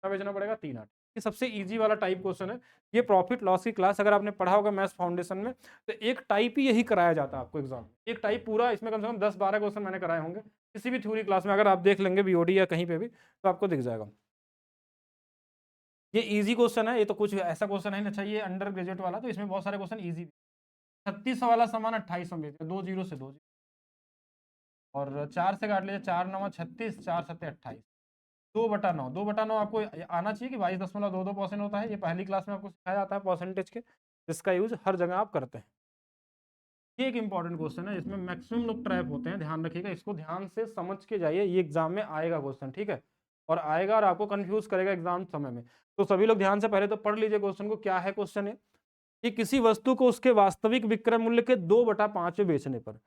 क्या बेचना पड़ेगा, 3 8। ये सबसे इजी वाला टाइप क्वेश्चन है। ये प्रॉफिट लॉस की क्लास अगर आपने पढ़ा होगा मैथ्स फाउंडेशन में, तो एक टाइप ही यही कराया जाता है आपको एग्जाम में, एक टाइप पूरा, इसमें कम से कम 10-12 क्वेश्चन मैंने कराए होंगे किसी भी थ्योरी क्लास में, अगर आप देख लेंगे बीओडी या कहीं पे भी तो आपको दिख जाएगा। ये इजी क्वेश्चन है, ये तो कुछ ऐसा क्वेश्चन है ना, चाहिए अंडर ग्रेजुएट वाला, तो इसमें बहुत सारे क्वेश्चन इजी। 3600 वाला सामान 2800 में, 2 जीरो से 2 और 4 से काट लीजिए, 4 9 36, 4 7 28, 2/9, 2/9 आपको आना चाहिए कि 22.22% होता है। ये पहली क्लास में आपको सिखाया जाता है परसेंटेज के, जिसका यूज हर जगह आप करते हैं। ये एक इंपॉर्टेंट क्वेश्चन है, इसमें मैक्सिमम लोग ट्रैप होते हैं, ध्यान रखिएगा, इसको ध्यान से समझ के जाइए, ये एग्जाम में आएगा क्वेश्चन, ठीक है, और आएगा और आपको कंफ्यूज करेगा एग्जाम समय में। तो सभी लोग ध्यान से पहले तो पढ़ लीजिए क्वेश्चन को, क्या है क्वेश्चन है कि किसी वस्तु को उसके वास्तविक विक्रय मूल्य के 2/5 में बेचने पर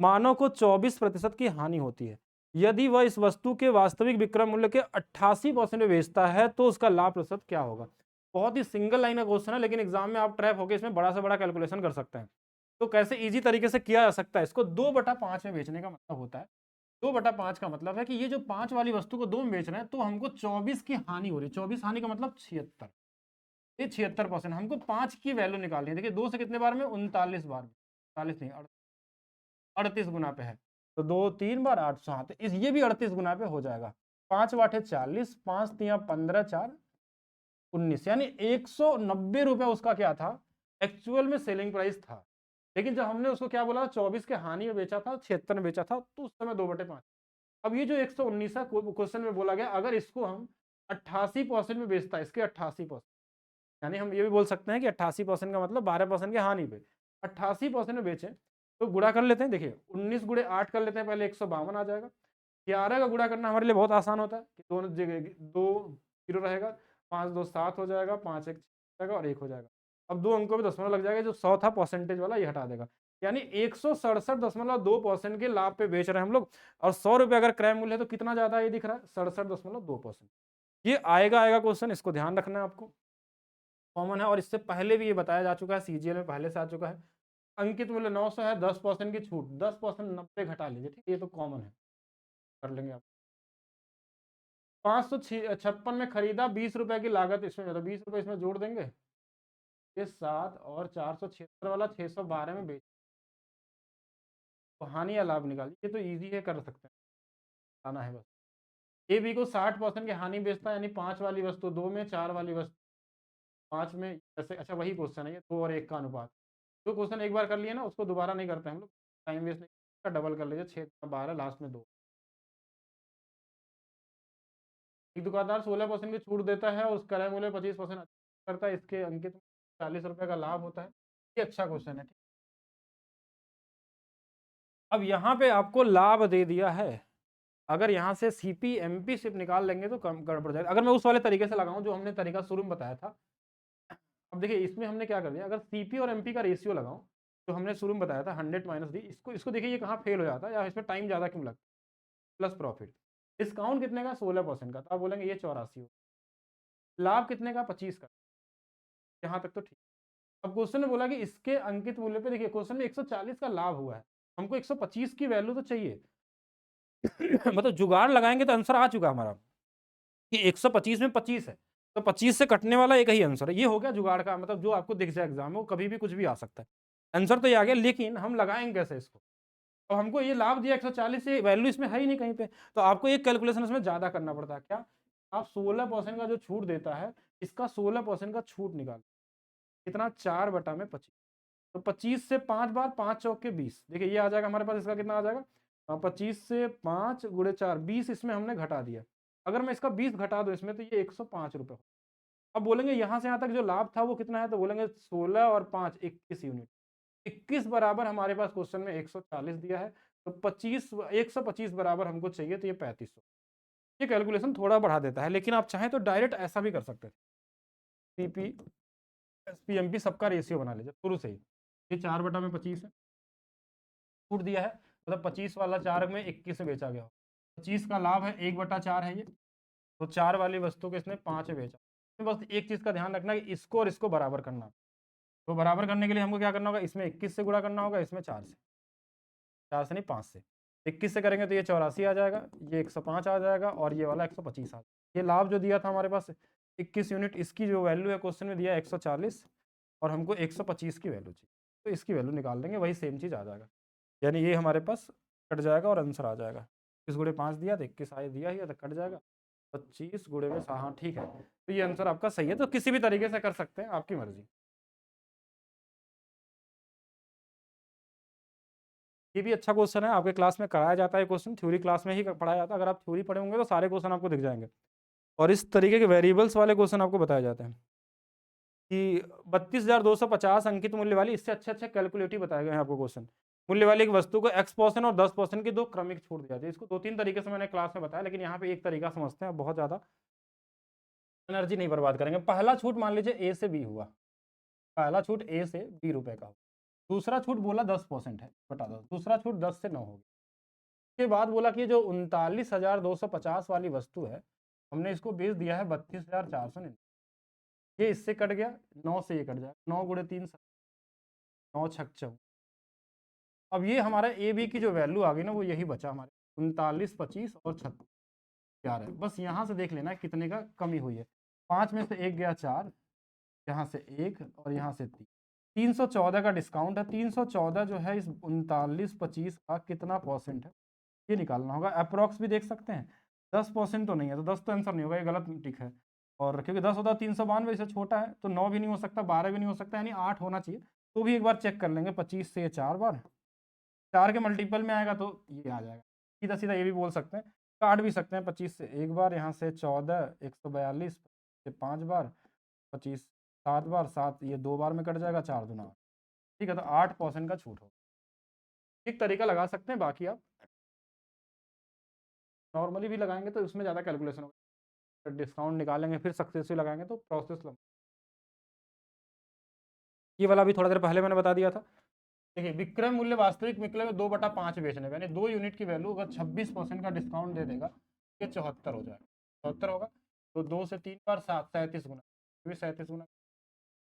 मानव को 24% की हानि होती है। यदि वह इस वस्तु के वास्तविक विक्रय मूल्य के 88% में बेचता है तो उसका लाभ प्रतिशत क्या होगा। बहुत ही सिंगल लाइन का क्वेश्चन है, लेकिन एग्जाम में आप ट्रैप होकर इसमें बड़ा से बड़ा कैलकुलेशन कर सकते हैं। तो कैसे इजी तरीके से किया जा सकता है इसको, 2/5 में बेचने का मतलब होता है, 2/5 का मतलब है कि ये जो 5 वाली वस्तु को 2 में बेच रहे हैं तो हमको 24 की हानि हो रही है। 24 हानि का मतलब 76, ये 76%, हमको 5 की वैल्यू निकालनी है। देखिए 2 से कितने बार में, 39 बार में, 39 नहीं 38 गुना पे है, तो 2 3 बार 800, हाँ तो ये भी 38 गुना पे हो जाएगा। 5 वाटे 40, 5 तिया 15, 4 19, यानी 190 रुपए उसका क्या था, एक्चुअल में सेलिंग प्राइस था। लेकिन जब हमने उसको क्या बोला 24 के हानि में बेचा था, 76 में बेचा था, तो उस समय 2/5। अब ये जो 119 क्वेश्चन में बोला गया, अगर इसको हम 88% में बेचता है, इसके 88%, यानी हम ये भी बोल सकते हैं कि 88% का मतलब 12% के हानि पे 88% में बेचें, तो गुणा कर लेते हैं। देखिए 19 गुणे 8 कर लेते हैं, पहले 152 आ जाएगा। 11 का गुणा करना हमारे लिए बहुत आसान होता है कि दोनों जगह 2 जीरो रहेगा, 5 2 7 हो जाएगा, 5 1 जाएगा और 1 हो जाएगा। अब 2 अंकों में दशमलव लग जाएगा, जो 100 था परसेंटेज वाला ये हटा देगा, यानी 167.2% के लाभ पे बेच रहे हैं हम लोग। और 100 रुपये अगर क्रय मूल्य है तो कितना ज्यादा ये दिख रहा है, 67.2%। ये आएगा क्वेश्चन, इसको ध्यान रखना है आपको, कॉमन है। और इससे पहले भी ये बताया जा चुका है, सीजीएल में पहले से आ चुका है। अंकित मूल्य 900 है, 10% की छूट, 10% 90 घटा लीजिए, ठीक है, ये तो कॉमन है, कर लेंगे आप। 556 में खरीदा, 20 रुपए की लागत इसमें, तो 20 रुपए इसमें जोड़ देंगे, ये 7 और 476 वाला 612 में बेच, तो हानि या लाभ निकालिए। ये तो इजी है, कर सकते हैं, आना है बस। ए बी को 60% की हानि बेचता है, यानी 5 वाली वस्तु 2 में, 4 वाली वस्तु 5 में, जैसे अच्छा वही क्वेश्चन है ये, 2 और 1 का अनुपात। जो क्वेश्चन एक बार कर लिए ना, उसको दोबारा नहीं करते हम लोग, टाइम वेस्ट नहीं करते, डबल कर लीजिए, 6 12 लास्ट में 2। एक दुकानदार 16% की छूट देता है और उस क्रय मूल्य 25% करता है, इसके अंकित में 40 रुपए का लाभ होता है। ये अच्छा क्वेश्चन है, ठीक। अब यहाँ पे आपको लाभ दे दिया है, अगर यहाँ से सीपी एमपी सिर्फ निकाल लेंगे तो कम गड़बड़ जाएगा। अगर मैं उस वाले तरीके से लगाऊं जो हमने तरीका शुरू में बताया था, अब देखिए इसमें हमने क्या कर दिया, अगर सीपी और एमपी का रेशियो लगाऊं जो हमने शुरू में बताया था 100 माइनस डी, इसको देखिए ये कहाँ फेल हो जाता है, या इसमें टाइम ज़्यादा क्यों लगता है। प्लस प्रॉफिट, डिस्काउंट कितने का, 16% का, तो आप बोलेंगे ये 84 हो। लाभ कितने का, 25 का, यहाँ तक तो ठीक। अब क्वेश्चन ने बोला कि इसके अंकित मूल्य पे, देखिए क्वेश्चन में 140 का लाभ हुआ है, हमको 125 की वैल्यू तो चाहिए। मतलब जुगाड़ लगाएंगे तो आंसर आ चुका हमारा कि 125 में 25 है, तो 25 से कटने वाला एक ही आंसर है। ये हो गया जुगाड़ का मतलब, जो आपको दिख जाए एग्जाम में, वो कभी भी कुछ भी आ सकता है, आंसर तो ये आ गया। लेकिन हम लगाएंगे कैसे इसको, तो हमको ये लाभ दिया 140 से, वैल्यू इसमें है ही नहीं कहीं पे, तो आपको एक कैलकुलेशन इसमें ज्यादा करना पड़ता है। क्या, आप 16% का जो छूट देता है, इसका 16% का छूट निकाल, कितना, 4/25, तो 25 से 5 बार, 5 चौक के 20, देखिए ये आ जाएगा हमारे पास, इसका कितना आ जाएगा, 25 से 5 गुणे 4 20, इसमें हमने घटा दिया। अगर मैं इसका 20 घटा दूं इसमें, तो ये 105 रुपये। अब बोलेंगे यहाँ से यहाँ तक जो लाभ था वो कितना है, तो बोलेंगे 16 और 5 21 यूनिट, 21 बराबर हमारे पास क्वेश्चन में 140 दिया है, तो 25 125 बराबर हमको चाहिए, तो ये 3500। ये कैलकुलेशन थोड़ा बढ़ा देता है, लेकिन आप चाहें तो डायरेक्ट ऐसा भी कर सकते हैं, सीपी एसपीएमपी सबका रेशियो बना लीजिए शुरू से ही। ये 4/25 है, छूट दिया है, मतलब 25 वाला 4 में 21 में बेचा गया, 25 का लाभ है, 1/4 है ये, तो 4 वाली वस्तु को इसने 5 में बेचा। तो बस एक चीज का ध्यान रखना कि इसको और इसको बराबर करना, तो बराबर करने के लिए हमको क्या करना होगा, इसमें 21 से गुणा करना होगा, इसमें 4 से नहीं 5 से। 21 से करेंगे तो ये 84 आ जाएगा, ये 105 आ जाएगा, और ये वाला 125 आ जाएगा। ये लाभ जो दिया था हमारे पास 21 यूनिट, इसकी जो वैल्यू है क्वेश्चन में दिया 140, और हमको 125 की वैल्यू चाहिए, तो इसकी वैल्यू निकाल देंगे, वही सेम चीज़ आ जाएगा, यानी ये हमारे पास कट जाएगा और आंसर आ जाएगा। 21 गुणे 5 दिया तो 21 आए दिया ही है, तो कट जाएगा 25 गुणे में, हाँ ठीक है, तो ये आंसर आपका सही है। तो किसी भी तरीके से कर सकते हैं, आपकी मर्जी। ये भी अच्छा क्वेश्चन है, आपके क्लास में कराया जाता है क्वेश्चन, थ्योरी क्लास में ही पढ़ाया जाता है। अगर आप थ्योरी पढ़े होंगे तो सारे क्वेश्चन आपको दिख जाएंगे, और इस तरीके के वेरिएबल्स वाले क्वेश्चन आपको बताए जाते हैं कि 32,250 अंकित मूल्य वाली, इससे अच्छे अच्छे कैलकुलेटिव बताए गए हैं आपको क्वेश्चन। मूल्य वाली एक वस्तु को x% और 10% की 2 क्रमिक छूट दी जाती है। इसको 2-3 तरीके से मैंने क्लास में बताया, लेकिन यहाँ पे एक तरीका समझते हैं, बहुत ज़्यादा एनर्जी नहीं बर्बाद करेंगे। पहला छूट मान लीजिए ए से बी हुआ, पहला छूट ए से 20 रुपए का, दूसरा छूट बोला 10% है, बता दो, दूसरा छूट 10 से 9 होगी। उसके बाद बोला कि जो 39,250 वाली वस्तु है, हमने इसको बेच दिया है 32,499, ये इससे कट गया, 9 से ये कट जाएगा, 9 गुणे 3 9 छक 14। अब ये हमारा ए बी की जो वैल्यू आ गई ना, वो यही बचा हमारे 39 25 और 36 11। बस यहाँ से देख लेना कितने का कमी हुई है, 5 में से 1 गया 4, यहाँ से 1 और यहाँ से 3, 314 का डिस्काउंट है। 314 जो है इस 39 25 का कितना परसेंट है, ये निकालना होगा। अप्रॉक्स भी देख सकते हैं, 10% तो नहीं है, तो 10 तो आंसर नहीं होगा, ये गलत टिक है। और क्योंकि 10 होता है 392, इससे छोटा है, तो 9 भी नहीं हो सकता, 12 भी नहीं हो सकता, यानी 8 होना चाहिए। तो भी एक बार चेक कर लेंगे, 25 से 4 बार, 4 के मल्टीपल में आएगा तो ये आ जाएगा। सीधा सीधा ये भी बोल सकते हैं, काट भी सकते हैं, 25 से एक बार, यहाँ से 14, 142 से 5 बार, 25 7 बार, 7 ये 2 बार में कट जाएगा, 4 दूना, ठीक है, तो 8% का छूट होगा। एक तरीका लगा सकते हैं, बाकी आप नॉर्मली भी लगाएंगे तो उसमें ज़्यादा कैलकुलेशन होगा, डिस्काउंट निकालेंगे फिर सक्सेसफुल लगाएंगे तो प्रोसेस लंबा। ये वाला भी थोड़ा देर पहले मैंने बता दिया था। देखिए, विक्रय मूल्य वास्तविक विक्रय में 2/5 बेचने का, यानी 2 यूनिट की वैल्यू अगर 26% का डिस्काउंट दे देगा, ये 74 हो जाएगा, 74 होगा, तो 2 से 3 बार 7, 37 गुना, 37 गुना,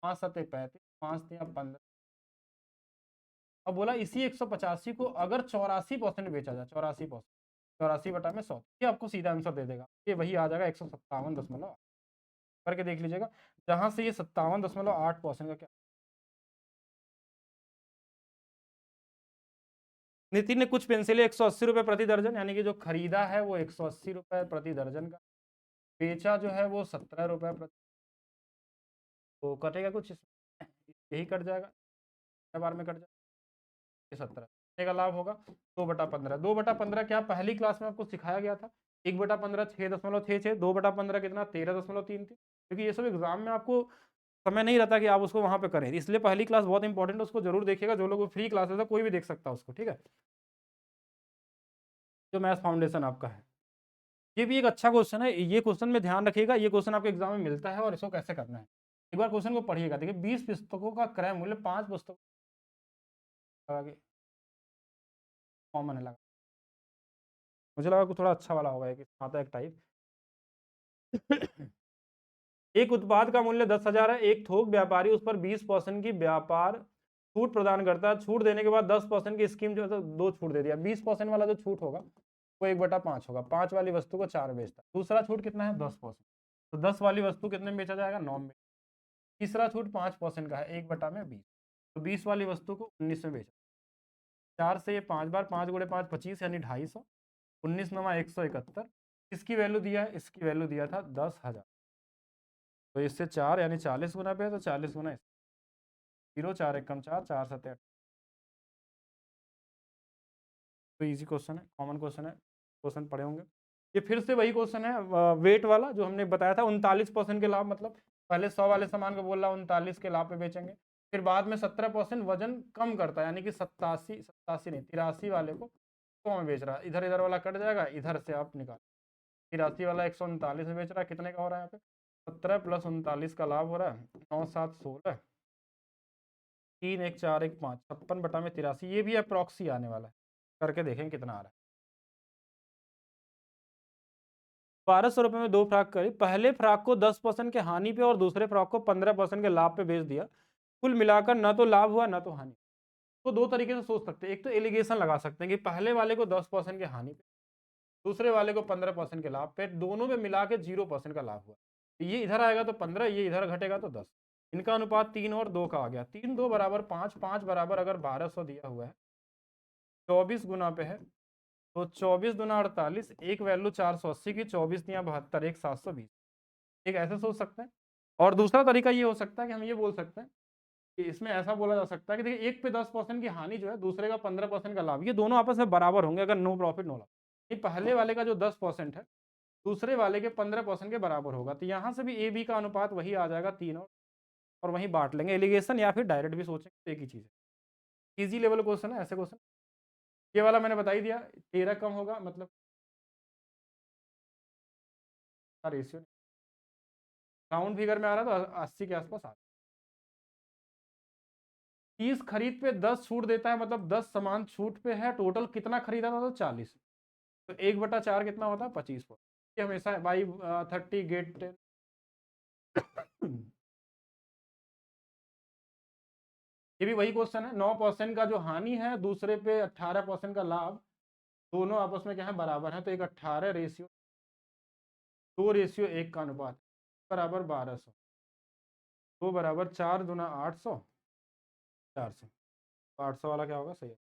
5 7 35, 5 3 15। अब बोला इसी 185 को अगर 84% बेचा जाए, 84%, 84/100, ये आपको सीधा आंसर दे देगा, ये वही आ जाएगा 157.8 करके देख लीजिएगा, जहां से ये 57.8% का क्या। नितिन ने कुछ पेंसिलें 180 रुपये प्रति दर्जन, यानी कि जो खरीदा है वो 180 रुपये प्रति दर्जन का, बेचा जो है वो 17 रुपये प्रति, तो कटेगा कुछ इसमें, यही कट जाएगा, बार में कट जाएगा, 17 का लाभ होगा 2/15। 2/15 क्या पहली क्लास में आपको सिखाया गया था, 1/15 6.66, 2/15 कितना 13.33, क्योंकि ये सब एग्जाम में आपको समय नहीं रहता कि आप उसको वहां पे करें, इसलिए पहली क्लास बहुत इंपॉर्टेंट है, उसको जरूर देखिएगा, जो लोग फ्री क्लासेस है कोई भी देख सकता है उसको, ठीक है, जो मैथ्स फाउंडेशन आपका है। ये भी एक अच्छा क्वेश्चन है, ये क्वेश्चन में ध्यान रखिएगा, ये क्वेश्चन आपके एग्जाम में मिलता है और इसको कैसे करना है, एक बार क्वेश्चन को पढ़िएगा। देखिए 20 पुस्तकों का क्रय मूल्य 5 पुस्तकों कॉमन है लगा, मुझे लगा कुछ थोड़ा अच्छा वाला होगा, एक आता है एक टाइप। एक उत्पाद का मूल्य 10,000 है, एक थोक व्यापारी उस पर 20% की व्यापार छूट प्रदान करता है, छूट देने के बाद 10% की स्कीम जो है तो 2 छूट दे दिया, 20% वाला जो छूट होगा वो 1/5 होगा, 5 वाली वस्तु को 4 बेचता है। दूसरा छूट कितना है 10%, तो 10 वाली वस्तु कितने में बेचा जाएगा 9 में। तीसरा छूट 5% का है, 1/20, तो 20 वाली वस्तु को 19 में बेचा, 4 से ये 5 बार, 5 गुणे 5 25, यानी 250, 19 9 171, इसकी वैल्यू दिया है, इसकी वैल्यू दिया था 10,000, तो इससे 4 यानी 40 गुना पे है, तो 40 गुना 0, 4 एकम 4, 4 7 8, तो इजी क्वेश्चन है, कॉमन क्वेश्चन है, क्वेश्चन पढ़े होंगे। ये फिर से वही क्वेश्चन है वेट वाला जो हमने बताया था, 39% के लाभ, मतलब पहले 100 वाले सामान को बोल रहा 39 के लाभ पे बेचेंगे, फिर बाद में 17% वजन कम करता है, यानी कि 87 नहीं 83 वाले को 100 में बेच रहा है, इधर इधर वाला कट जाएगा, इधर से आप निकाल, 83 वाला 139 में बेच रहा है, कितने का हो रहा है यहाँ पे 17 + 39 का लाभ हो रहा है 9 7 16, 3 1 4 1 5, 56/83, ये भी अप्रॉक्सी आने वाला है, करके देखें कितना आ रहा है। 1200 रुपये में 2 फ्रॉक करी, पहले फ्रॉक को 10% के हानि पे और दूसरे फ्रॉक को 15% के लाभ पे बेच दिया, कुल मिलाकर न तो लाभ हुआ न तो हानि। तो 2 तरीके से सोच सकते हैं, एक तो एलिगेशन लगा सकते हैं कि पहले वाले को 10% के हानि पे, दूसरे वाले को 15% के लाभ पे, दोनों में मिला के 0% का लाभ हुआ, ये इधर आएगा तो 15, ये इधर घटेगा तो 10, इनका अनुपात 3 और 2 का आ गया, 3 2 बराबर 5, 5 बराबर अगर 1200 दिया हुआ है 24 गुना पे है, तो 24 दूना 48, एक वैल्यू 480 की, 24 दिया 72, एक 720, एक ऐसे सोच सकते हैं। और दूसरा तरीका ये हो सकता है कि हम ये बोल सकते हैं कि इसमें ऐसा बोला जा सकता है कि देखिए एक पे 10% की हानि जो है, दूसरे का 15% का लाभ, ये दोनों आपस में बराबर होंगे अगर नो प्रॉफिट नो लॉस, ये पहले वाले का जो 10% है दूसरे वाले के 15% के बराबर होगा, तो यहाँ से भी ए बी का अनुपात वही आ जाएगा 3, और वहीं बांट लेंगे, एलिगेशन या फिर डायरेक्ट भी सोचेंगे तो एक ही चीज़ है, ईजी लेवल क्वेश्चन है, ऐसे क्वेश्चन। ये वाला मैंने बता ही दिया, 13 कम होगा मतलब रेशियो, राउंड फिगर में आ रहा है तो 80 के आसपास आ रहा है। 30 खरीद पे 10 छूट देता है, मतलब 10 सामान छूट पे है, टोटल कितना खरीदा था तो 40, तो 1/4 कितना होता है 25, ये हमेशा बाई 30 गेट 10। ये भी वही क्वेश्चन है, 9% का जो हानि है, दूसरे पे 18% का लाभ, दोनों आपस में क्या है बराबर है, तो एक 18 रेशियो 2:1 का अनुपात बराबर 1200, 2 बराबर 4 दूना 800, 400, तो 800 वाला क्या होगा सही है।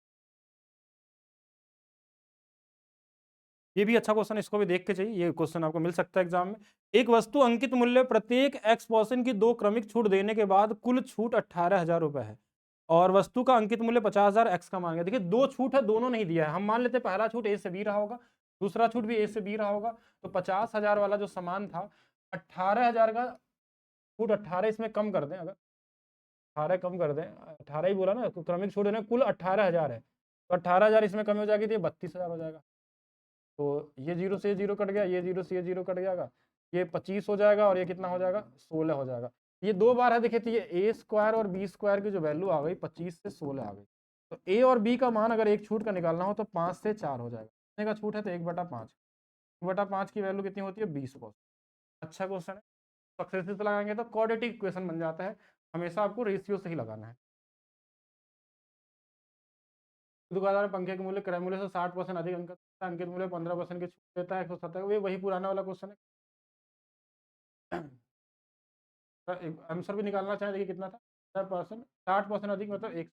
ये भी अच्छा क्वेश्चन, इसको भी देख के चाहिए, ये क्वेश्चन आपको मिल सकता है एग्जाम में। एक वस्तु अंकित मूल्य प्रत्येक x% की 2 क्रमिक छूट देने के बाद कुल छूट 18,000 रुपए है और वस्तु का अंकित मूल्य 50,000 x का मान गया। देखिए 2 छूट है, दोनों नहीं दिया है। हम मान लेते हैं पहला छूट A से B रहा होगा, दूसरा छूट भी A से B रहा होगा। तो 50,000 वाला जो सामान था, 18,000 का छूट 18 इसमें कम कर दें, अगर 18 कम कर दें, 18 ही बोला ना, तो क्रमिक छूट देना कुल 18,000 है, तो 18,000 इसमें कम हो जाएगी तो ये 32,000 हो जाएगा। तो ये 0 से ये 0 कट गया, ये 0 से ये 0 कट जाएगा, ये 25 हो जाएगा और ये कितना हो जाएगा, 16 हो जाएगा। ये 2 बार है, देखिए तो ये ए स्क्वायर और बी स्क्वायर की जो वैल्यू आ गई 25 से 16 आ गई। तो ए और बी का मान अगर एक छूट का निकालना हो तो 5 से 4 हो जाएगा। कितने का छूट है, तो 1/5। 1/5 की वैल्यू कितनी होती है, 20 को। अच्छा क्वेश्चन है। सक्सेसिव से लगाएंगे तो क्वाड्रेटिक इक्वेशन बन जाता है, हमेशा आपको रेशियो से ही लगाना है। दुकानदार में पंखे के मूल्य क्रय मूल्य से 60% अधिक अंक, अंकित मूल्य 15% की छूट देता है 170। वही पुराना वाला क्वेश्चन है। आंसर भी निकालना चाहे, देखिए कितना था, 60%, 60% अधिक मतलब एक,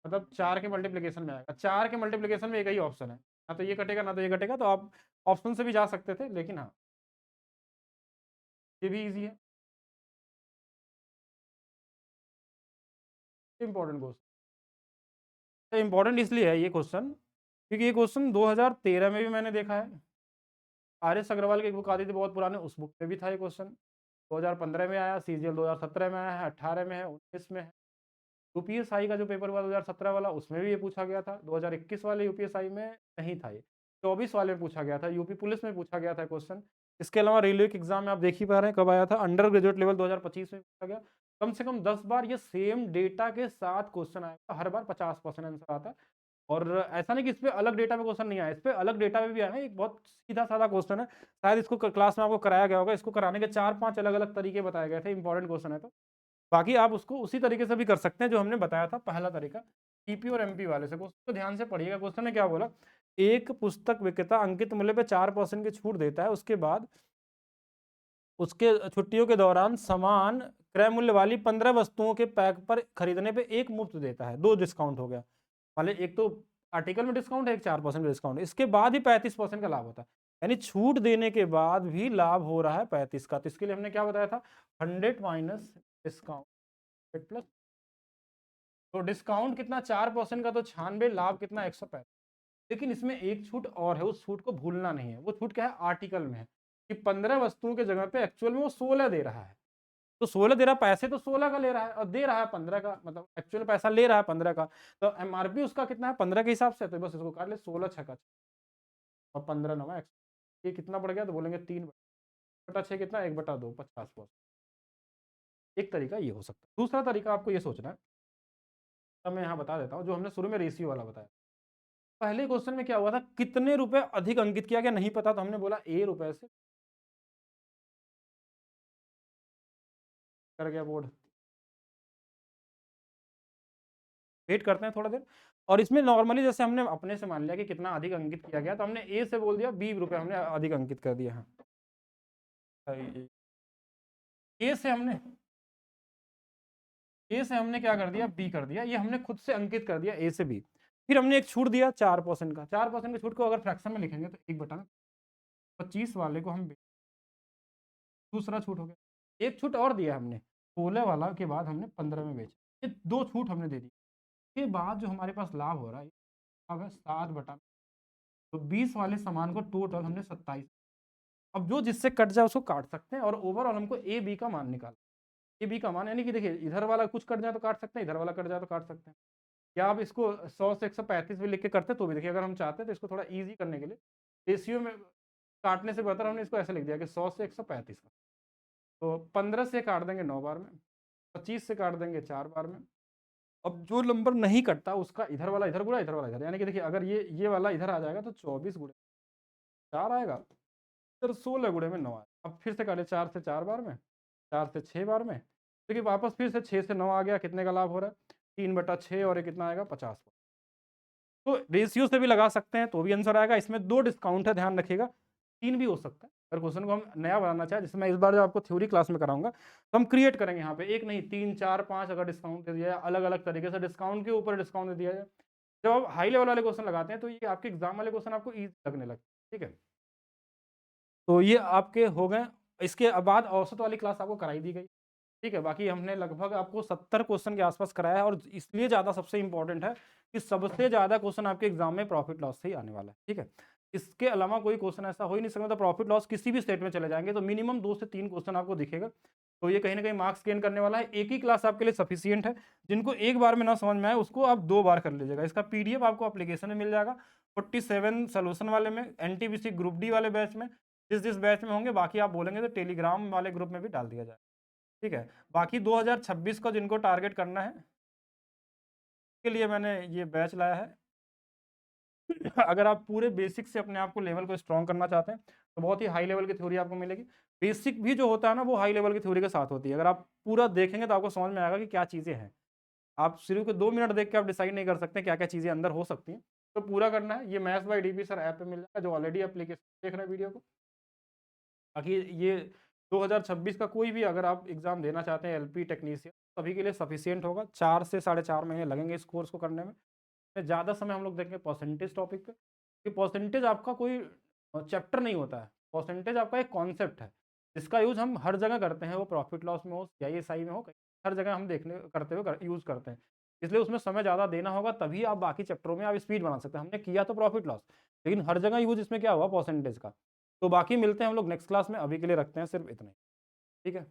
मतलब 4 के मल्टीप्लिकेशन में आएगा। 4 के मल्टीप्लिकेशन में एक ही ऑप्शन है, ना तो ये कटेगा ना तो ये कटेगा, तो आप ऑप्शन से भी जा सकते थे, लेकिन हाँ ये भी इजी है। इंपॉर्टेंट क्वेश्चन, इंपॉर्टेंट इसलिए है ये क्वेश्चन क्योंकि ये क्वेश्चन 2013 में भी मैंने देखा है। आर एस अग्रवाल की एक बुक आती थी बहुत पुराने, उस बुक में भी था ये क्वेश्चन। 2015 में आया, सीजीएल 2017 में आया है, 18 में है, 19 में है। यूपीएसआई का जो पेपर हुआ 2017 वाला, उसमें भी ये पूछा गया था। 2021 वाले यूपीएसआई में नहीं था ये, 24 वाले में पूछा गया था, यूपी पुलिस में पूछा गया था क्वेश्चन। इसके अलावा रेलवे के एग्जाम में आप देख ही पा रहे हैं कब आया था, अंडर ग्रेजुएट लेवल 2025 में पूछा गया। कम से कम 10 बार ये सेम डेटा के साथ क्वेश्चन आएगा, हर बार 50% आंसर आता है। और ऐसा नहीं कि इस पे अलग डेटा में क्वेश्चन नहीं आया, इस पे अलग डेटा में भी आया है। एक बहुत सीधा साधा क्वेश्चन है, शायद इसको क्लास में आपको कराया गया होगा। इसको कराने के 4-5 अलग अलग तरीके बताए गए थे, इंपॉर्टेंट क्वेश्चन है। तो बाकी आप उसको उसी तरीके से भी कर सकते हैं जो हमने बताया था, पहला तरीका टीपी और एमपी वाले से। क्वेश्चन को ध्यान से पढ़िएगा, क्वेश्चन ने क्या बोला, एक पुस्तक विक्रेता अंकित मूल्य पे 4% की छूट देता है, उसके बाद उसके छुट्टियों के दौरान समान क्रय मूल्य वाली 15 वस्तुओं के पैक पर खरीदने पे एक मुफ्त देता है, 2 डिस्काउंट हो गया। वाले एक तो आर्टिकल में डिस्काउंट है, एक 4% का डिस्काउंट, इसके बाद ही 35% का लाभ होता है। यानी छूट देने के बाद भी लाभ हो रहा है 35 का। तो इसके लिए हमने क्या बताया था, 100 माइनस डिस्काउंट प्लस, तो डिस्काउंट कितना 4% का, तो 96, लाभ कितना 135। लेकिन इसमें एक छूट और है, उस छूट को भूलना नहीं है। वो छूट क्या है, आर्टिकल में है कि 15 वस्तुओं के जगह पे एक्चुअल में वो 16 दे रहा है। तो 16 दे रहा है, पैसे तो 16 का ले रहा है और दे रहा है 15 का, मतलब एक्चुअल पैसा ले रहा है 15 का। तो एमआरपी उसका कितना है, 15 के हिसाब से, तो बस इसको काट ले, 16 छक्का और 15 नवा, ये कितना बढ़ गया, तो बोलेंगे 3/6 कितना, 1/2, 50%। एक तरीका ये हो सकता है। दूसरा तरीका आपको ये सोचना है, तब मैं यहाँ बता देता हूँ, जो हमने शुरू में रेशियो वाला बताया। पहले क्वेश्चन में क्या हुआ था, कितने रुपए अधिक अंकित किया गया नहीं पता, तो हमने बोला ए रुपए से कर गया बोर्ड। वेट करते हैं थोड़ा देर। और इसमें नॉर्मली जैसे हमने अपने से मान लिया कि कितना अधिक अंकित किया गया, तो हमने ए से बोल दिया, बी रुपए हमने अधिक अंकित कर दिया। हाँ, ए से हमने क्या कर दिया, बी कर दिया। ये हमने खुद से अंकित कर दिया ए से बी। फिर हमने एक छूट दिया 4% का। 4% के छूट को अगर फ्रैक्शन में लिखेंगे तो 1/25 वाले को हम, दूसरा छूट हो गया। एक छूट और दिया हमने, 16 वाला के बाद हमने 15 में बेचा। ये 2 छूट हमने दे दी। के बाद जो हमारे पास लाभ हो रहा है, अब है 7/, तो 20 वाले सामान को टोटल हमने 27। अब जो जिससे कट जाए उसको काट सकते हैं, और ओवरऑल हमको ए बी का मान निकाल। ए बी का मान यानी कि देखिए, इधर वाला कुछ कट जाए तो काट सकते हैं, इधर वाला कट जाए तो काट सकते हैं। या आप इसको 100 से 135 भी लिख के करते तो भी, देखिए अगर हम चाहते हैं तो इसको थोड़ा ईजी करने के लिए रेशियो में काटने से बेहतर हमने इसको ऐसे लिख दिया कि 100 से 135 का। तो 15 से काट देंगे 9 बार में, 25 से काट देंगे 4 बार में। अब जो नंबर नहीं कटता उसका इधर वाला इधर गुणा, इधर वाला इधर, यानी कि देखिए अगर ये वाला इधर आ जाएगा तो 24 गुणे 4 आएगा, फिर 16 गुणे में 9 आएगा। अब फिर से काटे 4 से 4 बार में, 4 से 6 बार में, देखिए वापस फिर से 6 से 9 आ गया। कितने का लाभ हो रहा है, 3/6, और ये कितना आएगा 50। तो रेशियो से भी लगा सकते हैं तो भी आंसर आएगा। इसमें 2 डिस्काउंट है, ध्यान रखिएगा, 3 भी हो सकता है। अगर क्वेश्चन को हम नया बनाना चाहे, जैसे मैं इस बार जो आपको थ्योरी क्लास में कराऊंगा, तो हम क्रिएट करेंगे यहाँ पे, एक नहीं 3, 4, 5 अगर डिस्काउंट दे दिया जाए, अलग अलग तरीके से डिस्काउंट के ऊपर डिस्काउंट दे दिया जाए, जब आप हाई लेवल वाले क्वेश्चन लगाते हैं तो ये आपके एग्जाम वाले क्वेश्चन आपको ईज़ी लगने लगते हैं, ठीक है? तो ये आपके हो गए, इसके बाद औसत वाली क्लास आपको कराई दी गई। ठीक है, बाकी हमने लगभग आपको 70 क्वेश्चन के आसपास कराया है और इसलिए ज़्यादा सबसे इम्पोर्टेंट है कि सबसे ज़्यादा क्वेश्चन आपके एग्जाम में प्रॉफिट लॉस से ही आने वाला है, ठीक है? इसके अलावा कोई क्वेश्चन ऐसा हो ही नहीं सकता, तो प्रॉफिट लॉस किसी भी स्टेट में चले जाएँगे तो मिनिमम 2 से 3 क्वेश्चन आपको दिखेगा। तो ये कहीं न कहीं मार्क्स गेन करने वाला है। एक ही क्लास आपके लिए सफिशिएंट है। जिनको एक बार में ना समझ में आए उसको आप 2 बार कर लीजिएगा। इसका पीडीएफ आपको एप्लीकेशन में मिल जाएगा। 47 सॉल्यूशन वाले में, एनटीपीसी ग्रुप डी वाले बैच में, जिस बैच में होंगे बाकी आप बोलेंगे तो टेलीग्राम वाले ग्रुप में भी डाल दिया जाए। ठीक है, बाकी 2026 का जिनको टारगेट करना है, के लिए मैंने ये बैच लाया है। अगर आप पूरे बेसिक से अपने आप को लेवल को स्ट्रॉन्ग करना चाहते हैं, तो बहुत ही हाई लेवल की थ्योरी आपको मिलेगी। बेसिक भी जो होता है ना, वो हाई लेवल की थ्योरी के साथ होती है। अगर आप पूरा देखेंगे तो आपको समझ में आएगा कि क्या चीज़ें हैं। आप शुरू के 2 मिनट देख के आप डिसाइड नहीं कर सकते क्या-क्या चीज़ें अंदर हो सकती हैं। तो पूरा करना है, ये maths by DP sir app पे मिल जाएगा, जो ऑलरेडी एप्लीकेशन देख रहे हैं वीडियो को। बाकी ये 2026 का कोई भी अगर आप एग्ज़ाम देना चाहते हैं एलपी टेक्नीशियन, सभी के लिए सफिशिएंट होगा। 4 से साढ़े 4 महीने लगेंगे इस कोर्स को करने में। ज़्यादा समय हम लोग देंगे परसेंटेज टॉपिक पे। ये परसेंटेज आपका कोई चैप्टर नहीं होता है। परसेंटेज आपका एक कॉन्सेप्ट है, जिसका यूज़ हम हर जगह करते हैं, वो प्रॉफिट लॉस में हो, सीआईएसआई में हो, हर जगह हम देखने करते हुए यूज़ करते हैं। इसलिए उसमें समय ज़्यादा देना होगा, तभी आप बाकी चैप्टरों में आप स्पीड बना सकते हैं। हमने किया तो प्रॉफिट लॉस, लेकिन हर जगह यूज़ इसमें क्या हुआ परसेंटेज का। तो बाकी मिलते हैं हम लोग नेक्स्ट क्लास में, अभी के लिए रखते हैं सिर्फ इतना ही। ठीक है?